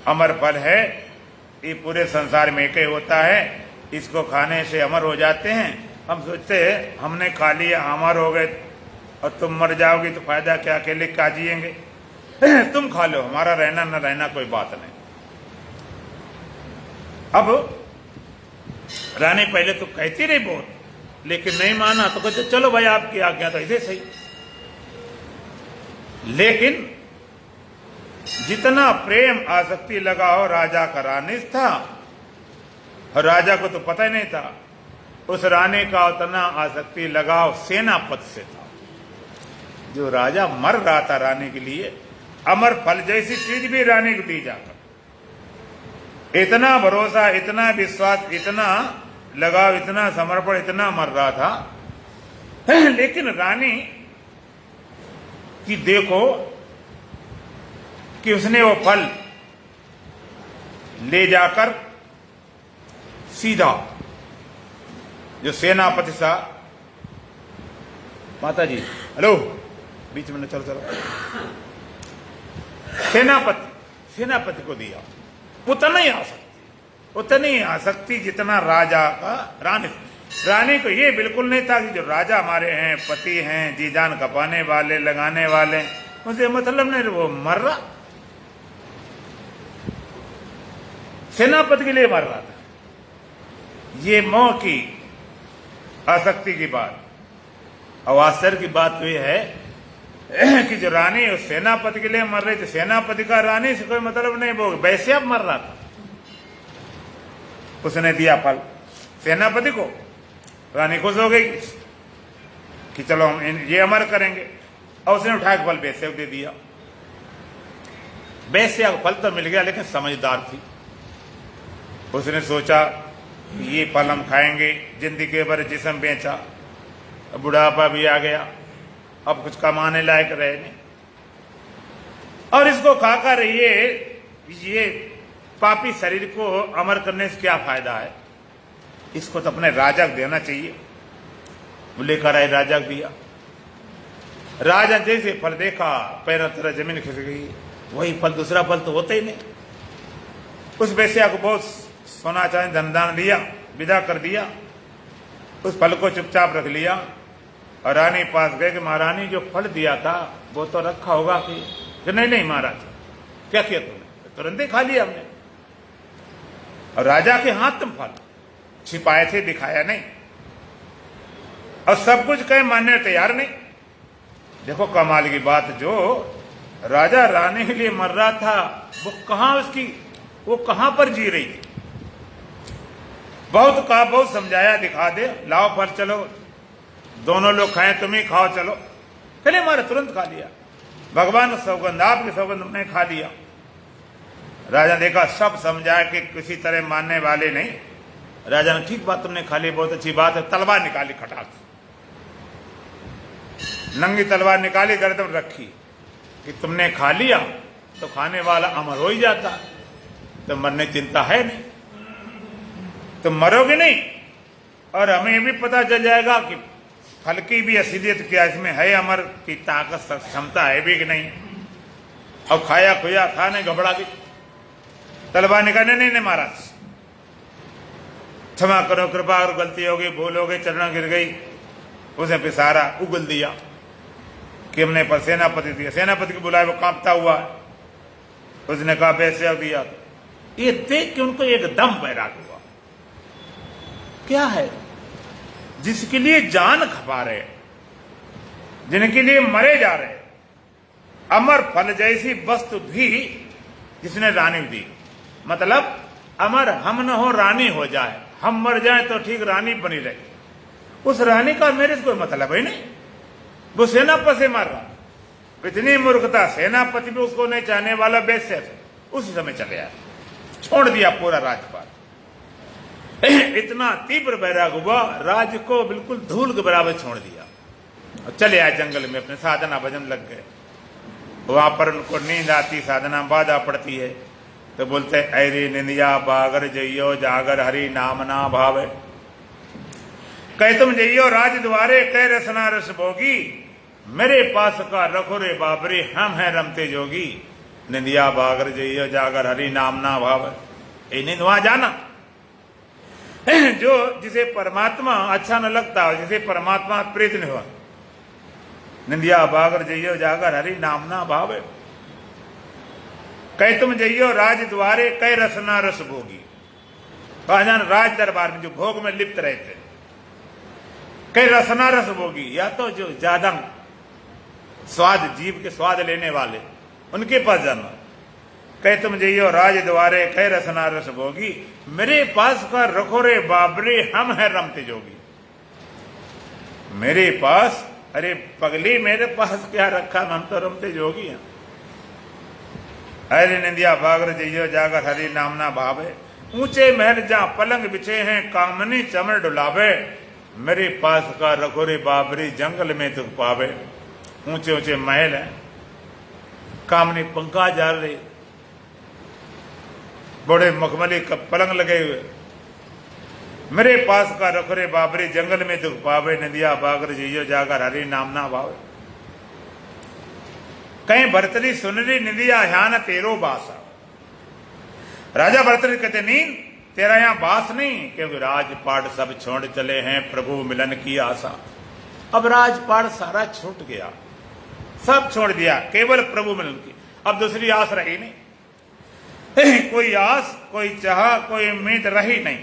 A: अमर फल है, ये पूरे संसार में एक ही होता है, इसको खाने से अमर हो जाते हैं। हम सोचते हैं हमने खा लिया अमर हो गए और तुम मर जाओगी तो फायदा क्या, अकेले क्या जिएंगे? तुम खा लो, हमारा रहना न रहना कोई बात नहीं। अब रानी पहले तो कहती रही बहुत, लेकिन नहीं माना, तो कहते चलो भाई आपकी आज्ञा, तो ऐसे सही। लेकिन जितना प्रेम आसक्ति लगा हो राजा का रानी था, और राजा को तो पता ही नहीं था, उस रानी का उतना आसक्ति लगाव सेनापति से था। जो राजा मर रहा था रानी के लिए, अमर फल जैसी चीज भी रानी को दी जाकर, इतना भरोसा, इतना विश्वास, इतना लगाव, इतना समर्पण, इतना मर रहा था। लेकिन रानी की देखो कि उसने वो फल ले जाकर सीधा जो सेनापति सा, माता जी हेलो, बीच में न चलो चलो, सेनापति को दिया। उतनी आसक्ति जितना राजा का रानी को ये बिल्कुल नहीं था कि जो राजा हमारे हैं, पति हैं, जी जान खपाने वाले, लगाने वाले, उनसे मतलब नहीं, वो मर रहा, सेनापति के लिए मर रहा था। ये मोह की आसक्ति की बात। और आश्चर्य की बात तो ये है कि जो रानी उस सेनापति के लिए मर रही थी, सेनापति का रानी से कोई मतलब नहीं, वो वैसे अब मर रहा था। उसने दिया फल सेनापति को, रानी खुश हो गई कि चलो हम ये अमर करेंगे, और उसने उठा के फल वैसे दे दिया। वैसे फल तो मिल गया, लेकिन समझदार थी। उसने सोचा ये फल हम खाएंगे, जिंदगी भर जिस्म बेचा, बुढ़ापा भी आ गया, अब कुछ कमाने लायक रहे नहीं, और इसको खाकर ये पापी शरीर को अमर करने से क्या फायदा है, इसको तो अपने राजा को देना चाहिए। वो लेकर आए, राजा को दिया। राजा जैसे फल देखा, पैरों तरह जमीन खिसक गई। वही फल, दूसरा फल तो होता ही नहीं। उस वेश्या को बहुत सोना चांदी धन दान दिया, विदा कर दिया। उस फल को चुपचाप रख लिया और रानी पास गए कि महारानी जो फल दिया था वो तो रखा होगा कि नहीं महाराज, क्या किया तुमने? तुरंत ही खा लिया हमने। और राजा के हाथ तुम फल छिपाए थे, दिखाया नहीं, और सब कुछ कहे मानने तैयार नहीं। देखो कमाल की बात, जो राजा रानी के लिए मर रहा था, वो कहां पर जी रही थी। बहुत कहा, बहुत समझाया, दिखा दे, लाओ फल, चलो दोनों लोग खाएं, तुम ही खाओ, चलो। चले मारे, तुरंत खा लिया। भगवान सौगंध, आपकी सौगंध हमने खा लिया। राजा देखा, सब समझाया कि किसी तरह मानने वाले नहीं। राजा ने, ठीक बात तुमने खा ली, बहुत अच्छी बात है। तलवार निकाली खटाक से, नंगी तलवार निकाली, गर्दन रखी कि तुमने खा लिया तो खाने वाला अमर हो ही जाता, तो मरने चिंता है नहीं, तुम मरोगे नहीं, और हमें भी पता चल जाएगा कि फल की भी असलियत क्या इसमें है, अमर की ताकत क्षमता है भी कि नहीं। और खाया खुया, खाने घबरा गई। तलवार निकालने नहीं महाराज, क्षमा करो, कृपा और गलती हो गई, भूल हो गई, चरणों गिर गई। उसे पिसारा उगल दिया कि हमने पर सेनापति दिया। सेनापति को बुलाया, वो कांपता हुआ, उसने कहा पैसे दिया। ये देख के उनको एकदम बैराग हुआ। क्या है जिसके लिए जान खपा रहे, जिनके लिए मरे जा रहे, अमर फल जैसी वस्तु भी जिसने रानी दी, मतलब अमर हम न हो रानी हो जाए, हम मर जाए तो ठीक रानी बनी रहे, उस रानी का मेरे से कोई मतलब ही नहीं। वो सेनापति से मार रहा, इतनी मूर्खता, सेनापति भी उसको नहीं चाहने वाला वैश्य उसी समय चले आया, छोड़ दिया पूरा राजपाट। इतना तीव्र बैराग हुआ, राज को बिल्कुल धूल के बराबर छोड़ दिया और चले आए जंगल में, अपने साधना भजन लग गए। वहां पर उनको नींद आती, साधना बाधा पड़ती है, तो बोलते अरे निंदिया बागर जइयो जागर हरि नाम ना भावे, कह तुम जइयो राज द्वारे कह रसना रस भोगी, मेरे पास का रखो रे बाबरे हम हैं रमते जोगी। निंदिया बागर जइयो जागर हरि नाम ना भावे, नींद वहां जाना। जो जिसे परमात्मा अच्छा न लगता हो, जिसे परमात्मा प्रीत नहीं हो, निंदिया बागर जइयो जागर हरि नाम ना भावे, कह तुम जइयो राज द्वारे कह रसना रस भोगी। जान राज दरबार में जो भोग में लिप्त रहते, कह रसना रस भोगी, या तो जो ज्यादा स्वाद, जीव के स्वाद लेने वाले, उनके पास जाना। कह तुम जइयो राज द्वारे कह रसना रस भोगी, मेरे पास का रखो रे बाबरे हम है रमते जोगी। मेरे पास, अरे पगली मेरे पास क्या रखा, हम तो रमते जोगी हैं। अरे निंदिया बागर जइयो जागर हरि नाम ना भावे, ऊंचे महल जहां पलंग बिछे हैं कामनी चमर डुलावे, मेरे पास का रखो रे बाबरी जंगल में तुक पावे। ऊंचे ऊंचे महल हैं, कामनी पंखा जाल रही, बड़े मखमली पलंग लगे हुए, मेरे पास का रखो रे बाबरी जंगल में तुक पावे, नदिया बागर जइयो जागर हरि नाम ना भावे। कहीं भरतरी सुनरी निंदिया ध्यान तेरो बासा, राजा भरतरी कहते नींद तेरा यहां बास नहीं, क्योंकि राजपाट सब छोड़ चले हैं प्रभु मिलन की आशा। अब राजपाट सारा छूट गया, सब छोड़ दिया, केवल प्रभु मिलन की, अब दूसरी आस रही नहीं। कोई आस, कोई चाह, कोई उम्मीद रही नहीं,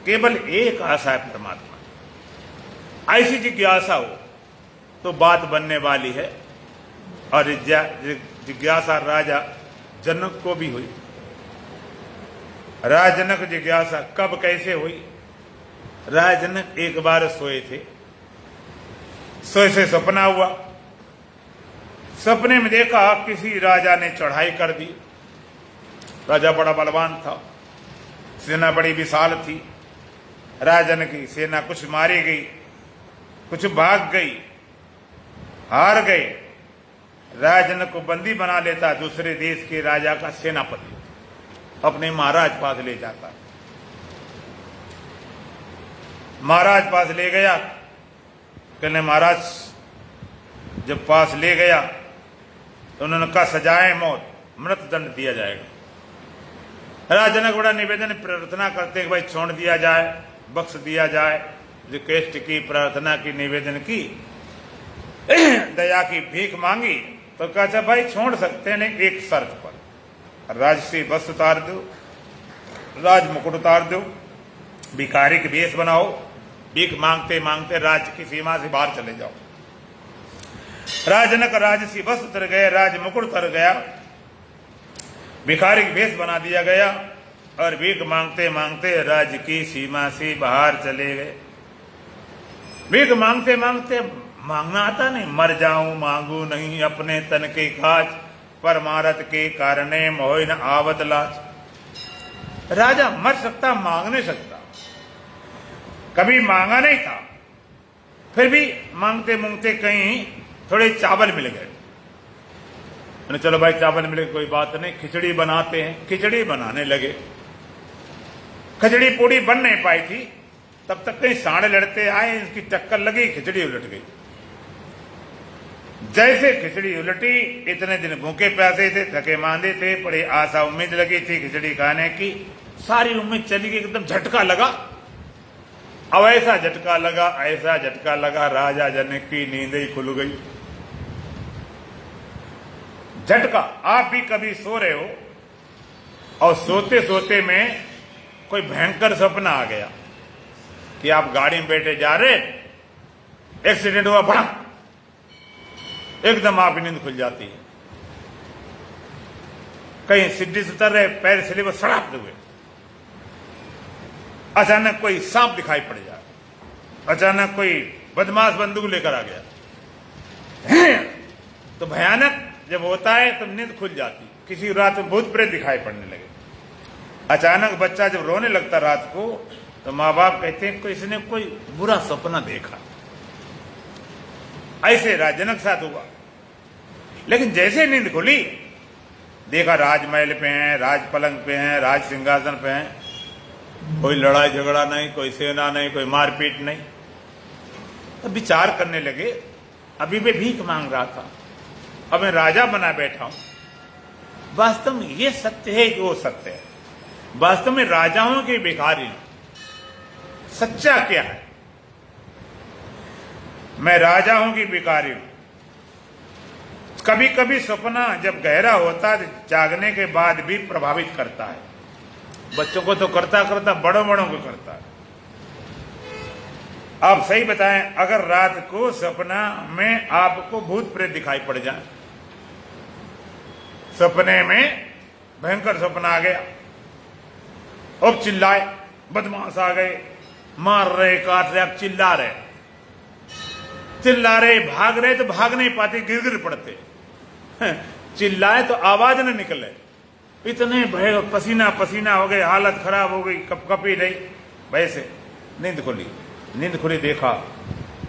A: केवल एक आशा है परमात्मा। ऐसी जिज्ञासा हो तो बात बनने वाली है। और जिज्ञासा राजा जनक को भी हुई। राजा जनक जिज्ञासा कब कैसे हुई? राजा जनक एक बार सोए थे, सोए से सपना हुआ, सपने में देखा किसी राजा ने चढ़ाई कर दी। राजा बड़ा बलवान था, सेना बड़ी विशाल थी। राजन की सेना कुछ मारी गई, कुछ भाग गई, हार गए। राजन को बंदी बना लेता दूसरे देश के राजा का सेनापति, अपने महाराज पास ले जाता। महाराज पास ले गया, कहने महाराज जब पास ले गया तो उन्होंने कहा सजाए मौत, मृत दंड दिया जाएगा। राजनक बड़ा निवेदन प्रार्थना करते कि भाई छोड़ दिया जाए, बख्श दिया जाए। रिक्वेस्ट की, प्रार्थना की, निवेदन की, दया की भीख मांगी तो कहा भाई छोड़ सकते हैं एक शर्त पर, राजसी वस्त्र उतार दो, राज मुकुट उतार दो, भिखारी के वेश बनाओ, भीख मांगते मांगते राज्य की सीमा से बाहर चले जाओ। राजनक राजसी वस्त्र उतर गए, राज मुकुट उतर गया, भिखारी के वेश बना दिया गया और भीख मांगते मांगते राज्य की सीमा से बाहर चले गए। भीख मांगते मांगते, मांगना आता नहीं, मर जाऊं मांगू नहीं अपने तन के काज, परमारथ के कारणे मोह न आवत लाज। राजा मर सकता, मांग नहीं सकता, कभी मांगा नहीं था, फिर भी मांगते मांगते कहीं थोड़े चावल मिल गए। चलो भाई चावल मिले कोई बात नहीं, खिचड़ी बनाते हैं। खिचड़ी बनाने लगे, खिचड़ी पूरी बन नहीं पाई थी, तब तक कहीं सांड लड़ते आए, इनकी टक्कर लगी, खिचड़ी उलट गई। जैसे खिचड़ी उलटी, इतने दिन भूखे प्यासे थे, थके मांदे थे, बड़ी आशा उम्मीद लगी थी खिचड़ी खाने की, सारी उम्मीद चली गई, एकदम झटका लगा। अब ऐसा झटका लगा, ऐसा झटका लगा, राजा जनक की नींद ही खुल गई। झटका, आप भी कभी सो रहे हो और सोते सोते में कोई भयंकर सपना आ गया कि आप गाड़ी में बैठे जा रहे, एक्सीडेंट हुआ, बड़ा एकदम आपकी नींद खुल जाती है। कहीं सीढ़ी से उतर रहे, पैर स्लिप सड़क हुए, अचानक कोई सांप दिखाई पड़ जाए, अचानक कोई बदमाश बंदूक लेकर आ गया, तो भयानक जब होता है तो नींद खुल जाती। किसी रात में भूत प्रेत दिखाई पड़ने लगे। अचानक बच्चा जब रोने लगता रात को, तो माँ बाप कहते हैं कोई इसने कोई बुरा सपना देखा। ऐसे राजनक साथ हुआ। लेकिन जैसे नींद खुली, देखा राजमहल पे हैं, राज पलंग पे हैं, राज सिंहासन पे हैं, कोई लड़ाई झगड़ा नहीं, कोई सेना नहीं, कोई मारपीट नहीं। तो विचार करने लगे, अभी मैं भीख मांग रहा था, अब मैं राजा बना बैठा हूं। वास्तव में ये सत्य है कि वो सत्य है? वास्तव में राजाओं के भिखारी, सच्चा क्या है? मैं राजा हूं कि भिखारी हूं? कभी कभी सपना जब गहरा होता है, जागने के बाद भी प्रभावित करता है। बच्चों को तो करता करता बड़ों बड़ों को करता है। आप सही बताएं, अगर रात को सपना में आपको भूत प्रेत दिखाई पड़ जाए, सपने में भयंकर सपना आ गया, अब चिल्लाए, बदमाश आ गए, मार रहे, काट रहे, अब चिल्ला रहे, भाग रहे तो भाग नहीं पाते, गिर पड़ते, चिल्लाए तो आवाज न निकले, इतने भय, पसीना पसीना हो गए, हालत खराब हो गई, कपकपी नहीं। वैसे नींद खुली, देखा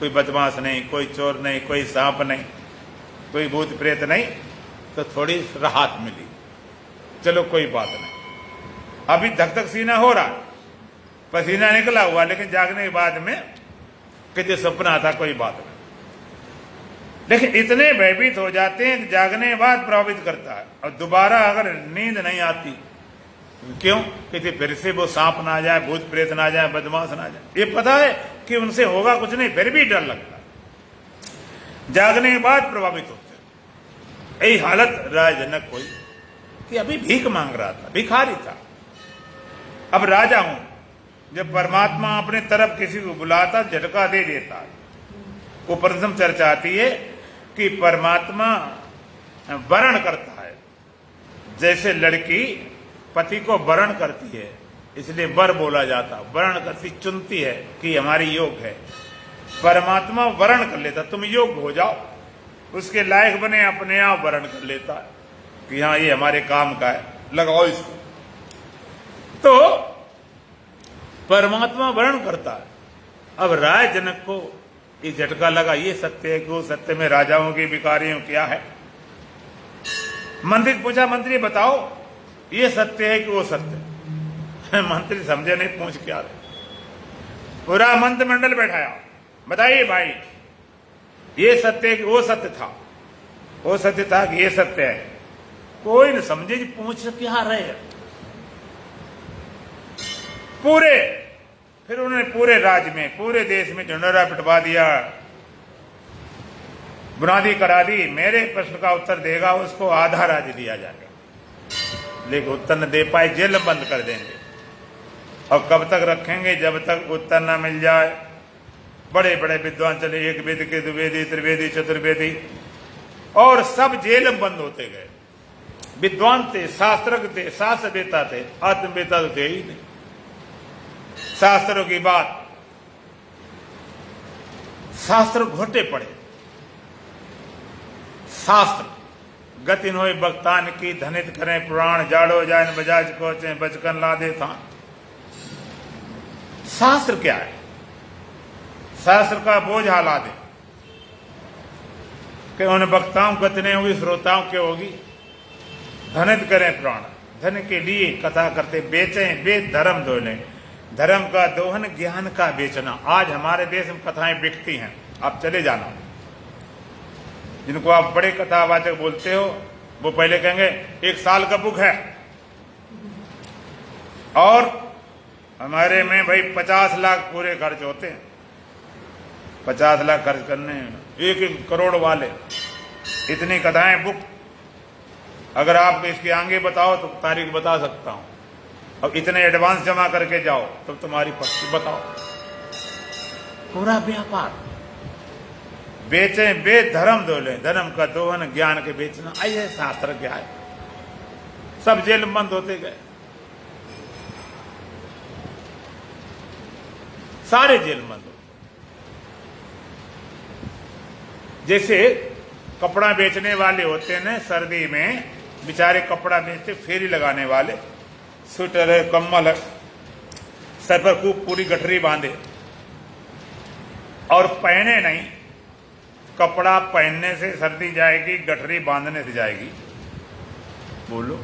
A: कोई बदमाश नहीं, कोई चोर नहीं, कोई सांप नहीं, कोई भूत प्रेत नहीं, तो थोड़ी राहत मिली। चलो कोई बात नहीं, अभी धक धक सीना हो रहा, पसीना निकला हुआ, लेकिन जागने के बाद में कि सपना था, कोई बात नहीं। लेकिन इतने भयभीत हो जाते हैं, जागने के बाद प्रभावित करता है। और दोबारा अगर नींद नहीं आती, क्यों? क्योंकि फिर से वो सांप ना आ जाए, भूत प्रेत ना आ जाए, बदमाश ना आ जाए। ये पता है कि उनसे होगा कुछ नहीं, फिर भी डर लगता है। जागने के बाद प्रभावित होते हैं। यही हालत राजनक हुई कि अभी भीख मांग रहा था, भिखारी था, अब राजा हूं। जब परमात्मा अपने तरफ किसी को बुलाता, झटका दे देता है। वो प्रथम चर्चा आती है कि परमात्मा वरण करता है, जैसे लड़की पति को वरण करती है, इसलिए वर बोला जाता, वरण करती, चुनती है कि हमारी योग्य है। परमात्मा वरण कर लेता, तुम योग्य हो जाओ, उसके लायक बने, अपने आप वरण कर लेता है कि हाँ ये हमारे काम का है, लगाओ इसको। तो परमात्मा वर्ण करता है। अब राय जनक को ये झटका लगा, ये सत्य है कि वो सत्य में राजाओं की भिखारियों क्या है? मंत्री पूछा, मंत्री बताओ ये सत्य है कि वो सत्य है? मंत्री समझे नहीं, पूछ क्या रहे। पूरा मंत्रिमंडल बैठाया, बताइए भाई ये सत्य है कि वो सत्य था? वो सत्य था कि ये सत्य है? कोई न समझे, पूछ क्या रहे। फिर उन्होंने पूरे राज्य में, पूरे देश में ढिंढोरा पिटवा दिया, बुनियादी करा दी, मेरे प्रश्न का उत्तर देगा उसको आधा राज्य दिया जाएगा। लेकिन उत्तर न दे पाए, जेल में बंद कर देंगे। और कब तक रखेंगे? जब तक उत्तर न मिल जाए। बड़े बड़े विद्वान चले, एक वेद के द्विवेदी, त्रिवेदी, चतुर्वेदी, और सब जेल में बंद होते गए। विद्वान थे, शास्त्रज्ञ थे, शास्त्र वेता थे, आत्मवेता तो थे ही नहीं। शास्त्रों की बात, शास्त्र घोटे पड़े। शास्त्र गति नोय बख्तान की, धनित करें पुराण, जाड़ो जाए बजाज कोचे, बचकन ला दे था। शास्त्र क्या है? शास्त्र का बोझ हाला दे कि उन वक्ताओं गति नहीं होगी, श्रोताओं की होगी। धनित करें पुराण, धन के लिए कथा करते, बेचें, बेच धर्म दो लें। धर्म का दोहन, ज्ञान का बेचना। आज हमारे देश में कथाएं बिकती हैं, आप चले जाना। जिनको आप बड़े कथावाचक बोलते हो, वो पहले कहेंगे 1 साल का बुक है, और हमारे में भाई 50 लाख पूरे खर्च होते हैं। 50 लाख खर्च करने, 1 करोड़ वाले, इतनी कथाएं बुक। अगर आप इसके आगे बताओ तो तारीख बता सकता हूं। अब इतने एडवांस जमा करके जाओ तो तुम्हारी पक्की बताओ। पूरा व्यापार बेचे, बेधर्म दोले, धर्म का दोहन, ज्ञान के बेचना, आइए शास्त्र क्या है। सब जेल बंद होते गए, सारे जेल बंद हो। जैसे कपड़ा बेचने वाले होते हैं ना, सर्दी में बेचारे कपड़ा बेचते, फेरी लगाने वाले, स्वेटर है, कम्बल है, सर पर खूब पूरी गठरी बांधे और पहने नहीं। कपड़ा पहनने से सर्दी जाएगी, गठरी बांधने से जाएगी। बोलो,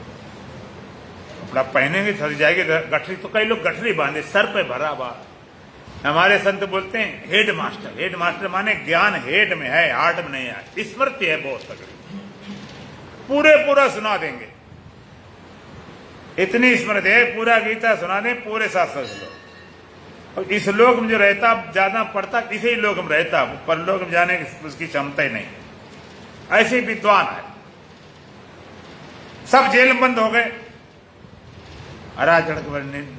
A: कपड़ा पहनेंगे सर्दी जाएगी, गठरी तो कई लोग गठरी बांधे, सर पे भरा बात। हमारे संत बोलते हैं हेड मास्टर। हेड मास्टर माने ज्ञान हेड में है, हार्ट में नहीं है। स्मृति है बहुत तगड़ी, पूरा सुना देंगे। इतनी स्मृति है, पूरा गीता सुना दें, पूरे शास्त्र श्लोक। और इस लोक में जो रहता ज्यादा पढ़ता, इसी लोक में रहता, पर लोक में जाने की उसकी क्षमता ही नहीं। ऐसे विद्वान है। सब जेल बंद हो गए। अराजक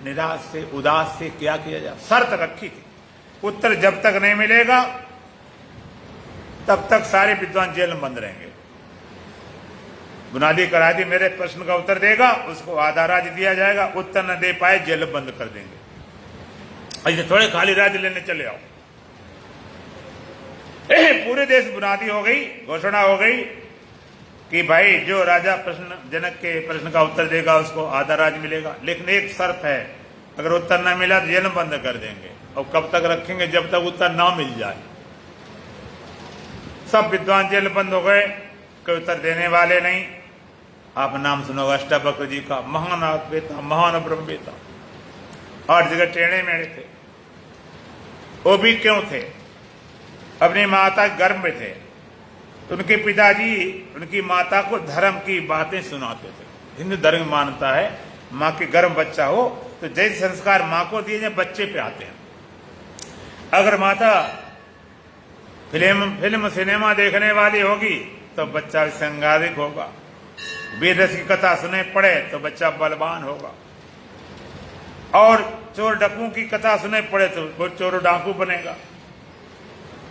A: निराश से, उदास से क्या किया जाए, शर्त रखी थी, उत्तर जब तक नहीं मिलेगा तब तक सारे विद्वान जेल में बंद रहेंगे। बुनियादी करा दी, मेरे प्रश्न का उत्तर देगा, उसको आधा राज्य दिया जाएगा, उत्तर न दे पाए जेल बंद कर देंगे। ऐसे थोड़े खाली राज्य लेने चले आओ। पूरे देश बुनियादी हो गई, घोषणा हो गई कि भाई जो राजा प्रश्न जनक के प्रश्न का उत्तर देगा उसको आधा राज्य मिलेगा, लेकिन एक शर्त है, अगर उत्तर न मिला तो जेल बंद कर देंगे। और कब तक रखेंगे, जब तक उत्तर ना मिल जाए। सब विद्वान जेल बंद हो गए, कोई उत्तर देने वाले नहीं। आप नाम सुनो अष्टावक्र जी का, महान आत्मवेता, महान ब्रह्मवेता, 8 जगह टेढ़े मेढ़े थे। वो भी क्यों थे, अपनी माता गर्भ में थे, उनके पिताजी उनकी माता को धर्म की बातें सुनाते थे। हिंदू धर्म मानता है माँ के गर्भ बच्चा हो तो जैसे संस्कार माँ को दिए जाए बच्चे पे आते हैं। अगर माता फिल्म सिनेमा देखने वाली होगी तो बच्चा संगारिक होगा, वेद की कथा सुने पड़े तो बच्चा बलवान होगा, और चोर डकू की कथा सुने पड़े तो वो चोर डाकू बनेगा।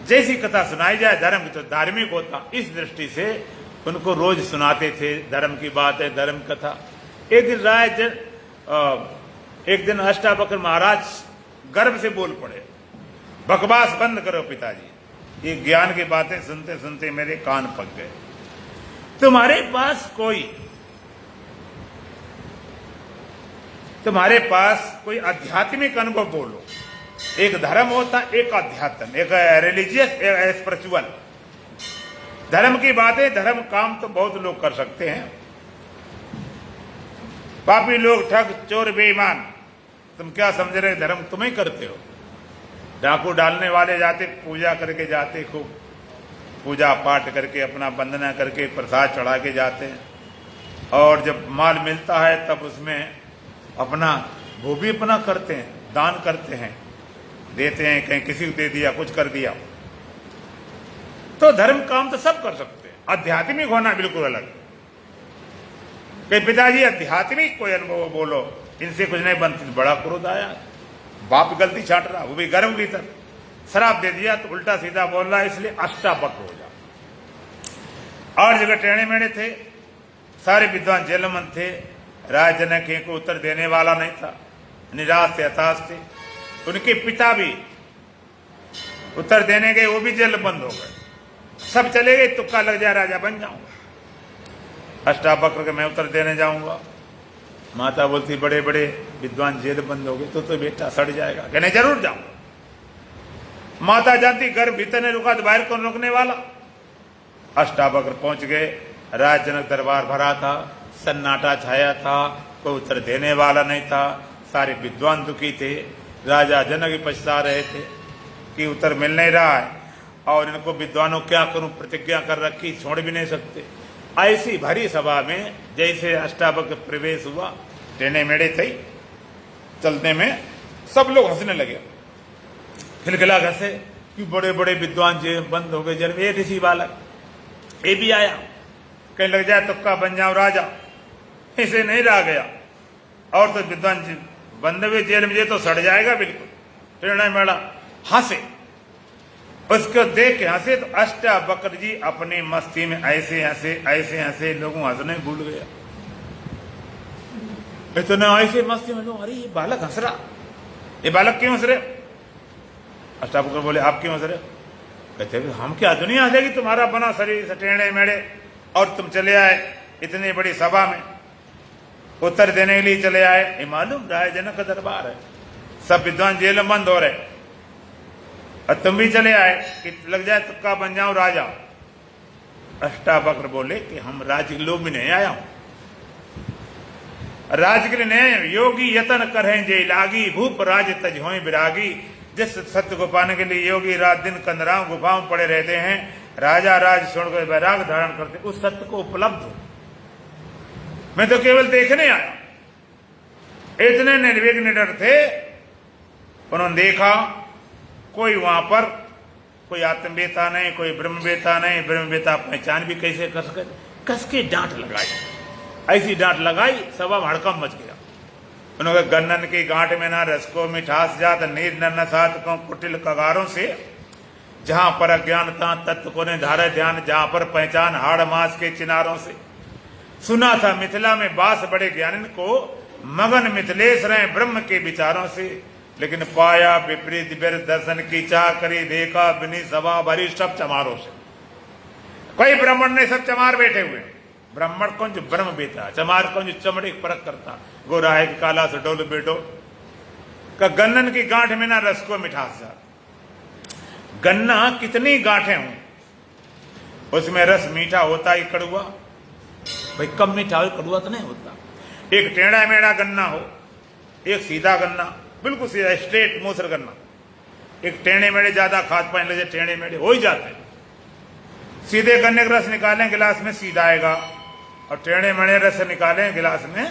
A: जैसी कथा सुनाई जाए धर्म की तो धार्मिक होता। इस दृष्टि से उनको रोज सुनाते थे धर्म की बातें, धर्म कथा। एक दिन अष्टावक्र महाराज गर्व से बोल पड़े, बकवास बंद करो पिताजी, ये ज्ञान की बातें सुनते सुनते मेरे कान पक गए। तुम्हारे पास कोई आध्यात्मिक अनुभव बोलो। एक धर्म होता, एक अध्यात्म, एक रिलीजियस, एक स्पिरिचुअल। धर्म की बातें, धर्म काम तो बहुत लोग कर सकते हैं। पापी लोग, ठग, चोर, बेईमान, तुम क्या समझ रहे धर्म तुम ही करते हो। डाकू डालने वाले जाते, पूजा करके जाते, खूब पूजा पाठ करके अपना वंदना करके प्रसाद चढ़ा के जाते हैं, और जब माल मिलता है तब उसमें अपना वो भी अपना करते हैं, दान करते हैं, देते हैं, कहीं किसी को दे दिया, कुछ कर दिया। तो धर्म काम तो सब कर सकते हैं, आध्यात्मिक होना बिल्कुल अलग। पिताजी आध्यात्मिक कोई अनुभव बोलो, इनसे कुछ नहीं बनती। बड़ा क्रोध आया, बाप गलती छाट रहा, वो भी गर्भ भीतर, शराब दे दिया तो उल्टा सीधा बोल रहा, इसलिए अष्टावक्र हो जा। और जगह टेढ़े मेढ़े थे, सारे विद्वान जेल में थे। राज जनक को उत्तर देने वाला नहीं था, निराश थे, हताश थे। उनके पिता भी उत्तर देने गए, वो भी जेल बंद हो गए। सब चले गए, तुक्का लग जाए राजा बन जाऊंगा, अष्टावक्र के मैं उत्तर देने जाऊंगा। माता बोलती बड़े बड़े विद्वान जेल बंद हो गए तो बेटा सड़ जाएगा, कहने जरूर जाऊं। माता जानती गर्भ भीतर ने रुका तो बाहर कौन रोकने वाला। अष्टावक्र पहुंच गए, राज जनक दरबार भरा था, सन्नाटा छाया था, कोई उत्तर देने वाला नहीं था। सारे विद्वान दुखी थे, राजा जनक भी पछता रहे थे कि उत्तर मिल नहीं रहा है। और इनको विद्वानों क्या करूं, प्रतिज्ञा कर रखी, छोड़ भी नहीं सकते। ऐसी भरी सभा में जैसे अष्टावक्र प्रवेश हुआ, टेढ़े मेढ़े थे, चलने में सब लोग हंसने लगे, खिलखिला हंसे कि बड़े बड़े विद्वान जी बंद हो गए जेल में। एक ऋषि बालक ये भी आया, कहीं लग जाए तुक्का बन जाओ राजा, इसे नहीं रह गया। और तो विद्वान जी बंद हुए जेल में, ये तो सड़ जाएगा बिल्कुल। टेढ़ा मेढ़ा हंसे, उसको देख के हंसे तो अष्टावक्र जी अपनी मस्ती में ऐसे हंसे लोगों हंसने भूल गया। इतने ऐसे मस्ती में लोग, अरे ये बालक हंस रहा, ये बालक क्यों हंस रहे? अष्टावक्र बोले आप क्यों हंस रहे? कहते हम क्या, दुनिया हंसेगी, तुम्हारा बना शरीर टेढ़े मेढ़े और तुम चले आए इतनी बड़ी सभा में, उत्तर देने के लिए चले आए। ये मालूम राय जनक का दरबार है, सब विद्वान जेल में बंद हो रहे और तुम भी चले आए कि लग जाए तुक्का बन जाओ राजा। अष्टावक्र बोले कि हम राज्य के लोग भी नहीं आया हूं, राज्य के लिए नहीं आया, योगी यतन करें जे लागी, भूप राज तज होए विरागी। जिस सत्य को पाने के लिए योगी रात दिन कंदराओं गुफाओं पड़े रहते हैं, राजा राज छोड़कर वैराग धारण करते, उस सत्य को उपलब्ध हो। मैं तो केवल देखने आया। इतने निर्विघ्न निडर थे, उन्होंने देखा कोई वहां पर कोई आत्मवेता नहीं, कोई ब्रह्मवेता नहीं। ब्रह्मवेता पहचान भी कैसे कर सके, कस के डांट लगाई, ऐसी डांट लगाई सभा में हड़कम मच गया। उन्होंने गन्नन की गांठ में ना रस को मिठास जात, नीर न सात को कुटिल कगारों से। जहां पर अज्ञानता तत्व को ने धारा ध्यान, जहां पर पहचान हाड़ मास के चिनारों से। सुना था मिथिला में बास बड़े ज्ञानिन को, मगन मिथिलेश रहे ब्रह्म के विचारों से। लेकिन पाया विपरीत बिर दर्शन की चाह करी, देखा बिनी सभा भरी सब चमारों से। कोई ब्राह्मण ने सब चमार बैठे हुए, ब्राह्मण कौन जो ब्रह्म बेटा, चमार कौन जो चमड़े की परख करता, गोरा है कि काला से डोल बेटो का। गन्नन की गांठ में ना रस को मिठास जा, गन्ना कितनी गांठें हों उसमें रस मीठा होता ही कड़ुआ, भाई कम मीठा हो कड़ुआ तो नहीं होता। एक टेढ़ा मेढ़ा गन्ना हो, एक सीधा गन्ना, बिल्कुल सीधा स्ट्रेट मूसर गन्ना। एक टेढ़े मेढ़े ज्यादा खाद पानी लगे, टेढ़े मेढ़े हो ही जाते। सीधे गन्ने का रस निकालें गिलास में सीधा आएगा, और टेढ़े मेढ़े रस निकालें गिलास में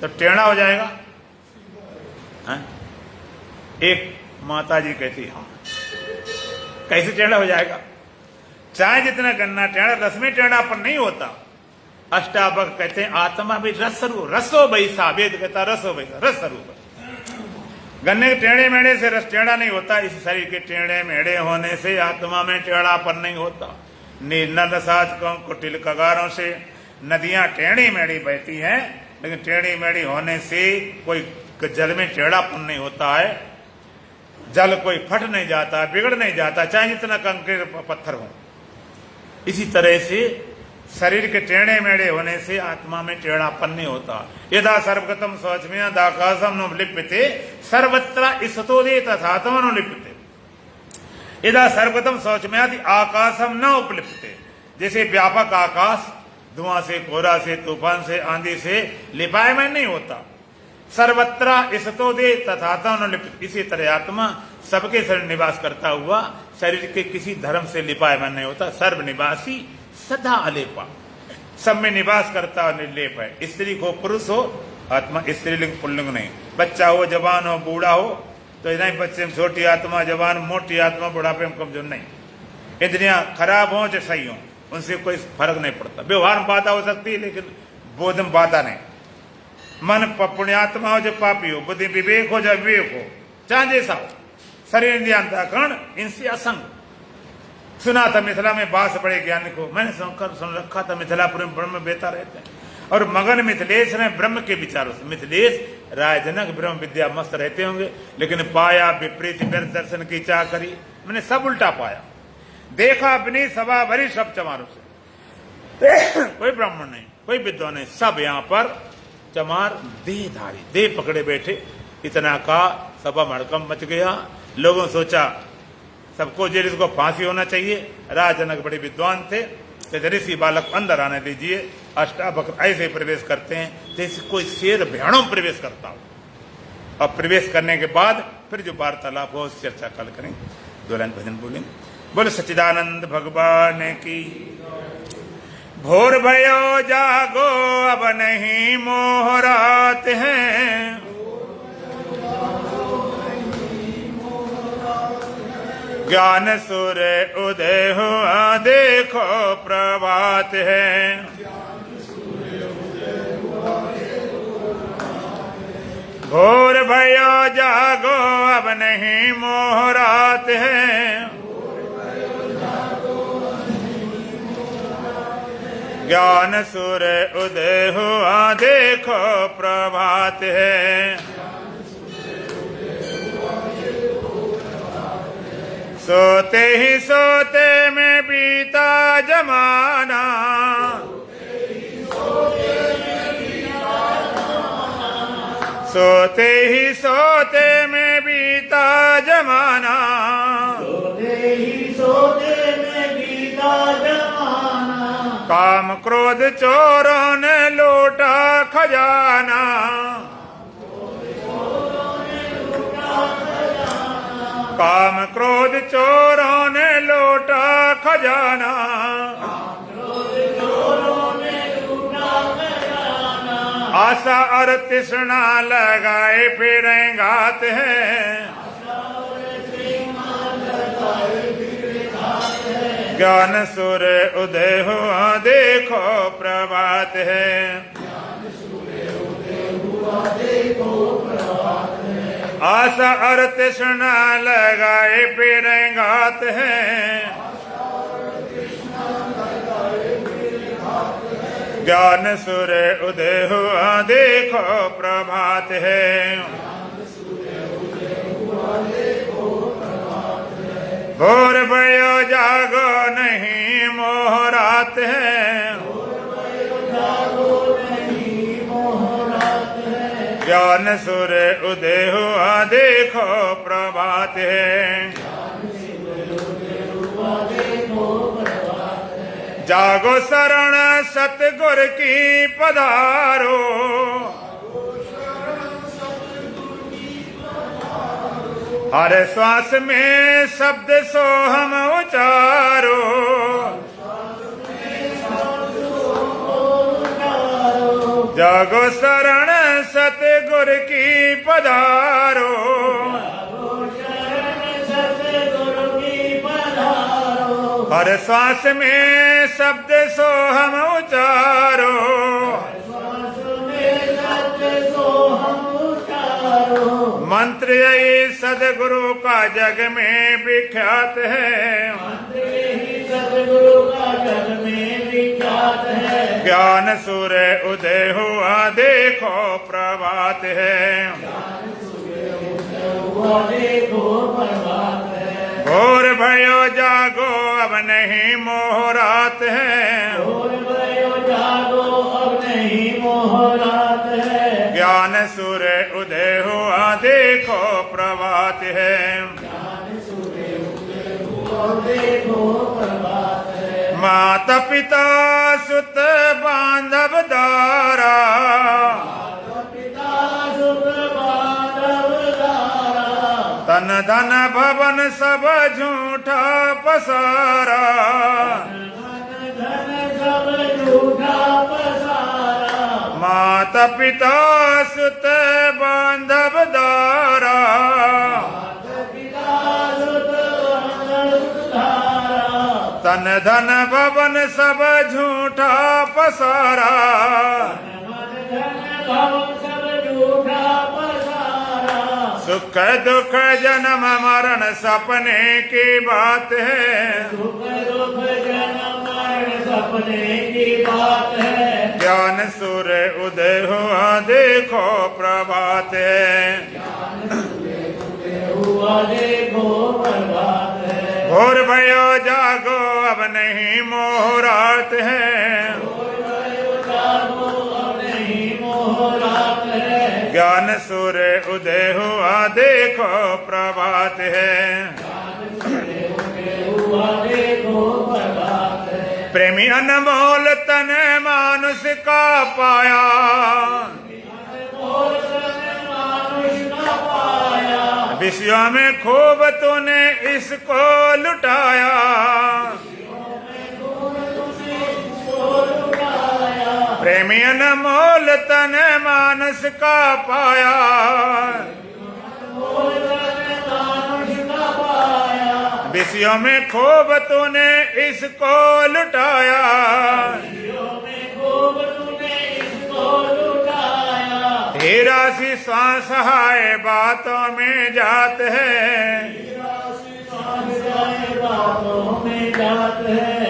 A: तो टेढ़ा हो जाएगा। एक माता जी कहती हाँ, कैसे टेढ़ा हो जाएगा? चाहे जितना गन्ना टेढ़ा, रस में टेढ़ापन नहीं होता। अष्टावक्र कहते हैं आत्मा भी रस स्वरूप, रसो बैसा, वेद कहता रसो बैसा, रस स्वरूप। गन्ने के टेढ़े मेढ़े से रस टेढ़ा नहीं होता, इस शरीर के टेढ़े मेढ़े होने से आत्मा में टेढ़ापन नहीं होता। नील साज कुटिल कगारों से। नदियां टेढ़ी मेढ़ी बहती हैं, लेकिन टेढ़ी मेढ़ी होने से कोई जल में टेढ़ापन नहीं होता है। जल कोई फट नहीं जाता, बिगड़ नहीं जाता, चाहे जितना कंकड़ पत्थर हो। इसी तरह से शरीर के टेढ़े मेढ़े होने से आत्मा में टेढ़ापन नहीं होता। यदा सर्वगतम शौचमय दाकाशम नो लिप्यते, सर्वत्र स्तोदे तथात्म नो लिप्यते। यदा सर्वगतम शौचमय आकाशम न उपलिप्यते। जैसे व्यापक आकाश धुआं से, कोहरा से, तूफान से, आंधी से लिपायमान नहीं होता। सर्वत्र स्तोदे तथात्म नो लिप्यते। इसी तरह आत्मा सबके शरीर निवास करता हुआ शरीर के किसी धर्म से लिपायमान नहीं होता। सर्वनिवासी सदा अलेपा, सब में निवास करता और निर्लेप है। स्त्री हो पुरुष हो, आत्मा स्त्रीलिंग पुल्लिंग नहीं। बच्चा हो, जवान हो, बूढ़ा हो, तो इतना ही बच्चे में छोटी आत्मा, जवान मोटी आत्मा, बुढ़ापे में कमजोर नहीं। इंद्रियां खराब हो चाहे सही हो, उनसे कोई फर्क नहीं पड़ता। व्यवहार में बाधा हो सकती है, लेकिन बोध में बाधा नहीं। मन पुण्यात्मा हो जो पापी हो, बुद्धि विवेक हो जो विवेक हो, चाहे जैसा हो, शरीर इंद्रिया अंतःकरण इनसे असंग। सुना था मिथिला में बास बड़े ज्ञानी को, मैंने सुन रखा था मिथिलापुर में ब्रह्म बेता रहते हैं। और मगन मिथिलेश ने ब्रह्म के विचारों से। मिथिलेश राय जनक ब्रह्म विद्या मस्त रहते होंगे, लेकिन पाया विपरीत दर्शन की चाह करी, मैंने सब उल्टा पाया। देखा अपनी सभा भरी सब चमारों से। कोई ब्राह्मण नहीं, कोई विद्वान नहीं, सब यहाँ पर चमार देहधारी, देह पकड़े बैठे। इतना का सभा मड़कम मच गया। लोगों सोचा सबको जेल, इसको फांसी होना चाहिए। राज जनक बड़े विद्वान थे, तो ऋषि बालक अंदर आने दीजिए। अष्टावक्र ऐसे प्रवेश करते हैं जैसे कोई शेर भेड़ों में प्रवेश करता हो। और प्रवेश करने के बाद फिर जो वार्तालाप हो, चर्चा कल करें। 2 लाइन भजन बोलेंगे। बोल सच्चिदानंद भगवान की। भोर भयो जागो अब नहीं मोह रात है, ज्ञान सूर्य उदय हुआ देखो प्रभात है। भोर भयो जागो अब नहीं मोह रात है, ज्ञान सूर्य उदय हुआ देखो प्रभात है। सोते ही सोते में बीता जमाना, सोते ही सोते में बीता जमाना,
B: सोते ही सोते में बीता जमाना,
A: काम क्रोध चोरों ने लूटा खजाना, काम क्रोध चोरों ने लूटा खजाना, आशा और तृष्णा लगाए फिर घात है, ज्ञान सूर्य उदय हुआ देखो प्रभात है। आशा और तृष्णा लगाए फिर घात है, ज्ञान सूर्य उदय हुआ देखो प्रभात है। भोर भयो जागो नहीं मोह रात है, ज्ञान सूर्य उदय हुआ देखो प्रभात है। जागो शरण सतगुर की पधारो, हर श्वास में शब्द सोहम उचारो, जागो शरण सतगुर की पधारो, हर श्वास में शब्द सोहम उचारो, मंत्र यही सदगुरु का जग में विख्यात है,
B: सदगुरु का जग में विख्यात है।
A: ज्ञान सूर्य उदय हुआ देखो प्रभात है, भोर भयो जागो अब नहीं मोह रात है,
B: भोर भयो जागो अब नहीं मोह रात है,
A: ज्ञान सूर्य उदय हुआ देखो प्रभात है। माता पिता सुत बांधव दारा, तन धन भवन सब झूठा पसारा, माता पिता सुत बांधव दारा, तन धन भवन सब झूठा पसारा, सुख दुख जन्म मरण सपने की बात है,
B: सुख दुख जन्म मरण सपने की बात है,
A: ज्ञान सूर्य उदय हुआ देखो प्रभात है,
B: हुआ देखो प्रभात है।
A: भोर भयो जागो अब नहीं मोह रात है, ज्ञान सूर्य उदय हुआ देखो प्रभात है। प्रेमी अनमोल तन मानुष का पाया, विषयों में खूब तूने इसको लुटाया, प्रेमी अनमोल तन मानस का पाया, विषयों में खूब तूने इसको लुटाया, तेरा सी सहाय बातों में जात है,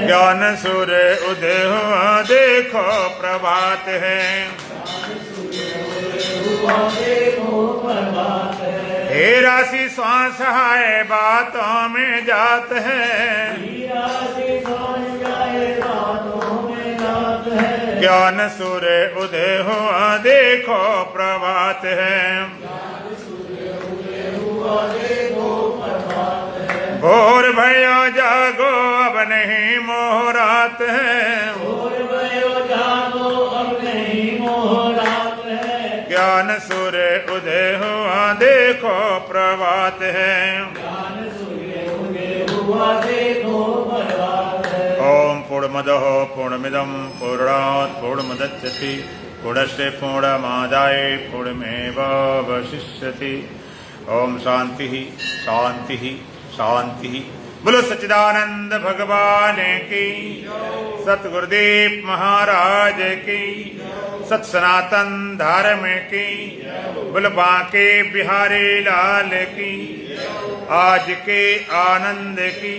A: ज्ञान सूर्य उदय हुआ देखो प्रभात है, तेरा सी सहाय बातों में जात है, ज्ञान सूर्य उदय हुआ देखो प्रभात है, भोर भयो जागो अब नहीं मोह रात है, ज्ञान सूर्य उदय हुआ देखो प्रभात है, ओम पूर्णमदः पूर्णमिदं पूर्णात् पूर्णमुदच्यते पूर्णस्य पूर्णमादाय पूर्णमेवावशिष्यते। ओम शांति शांति शांति। बोलो सच्चिदानंद भगवान की, सतगुरुदेव महाराज की, सत सनातन धर्म की, बोलो बांके बिहारी लाल की, आज के आनंद की।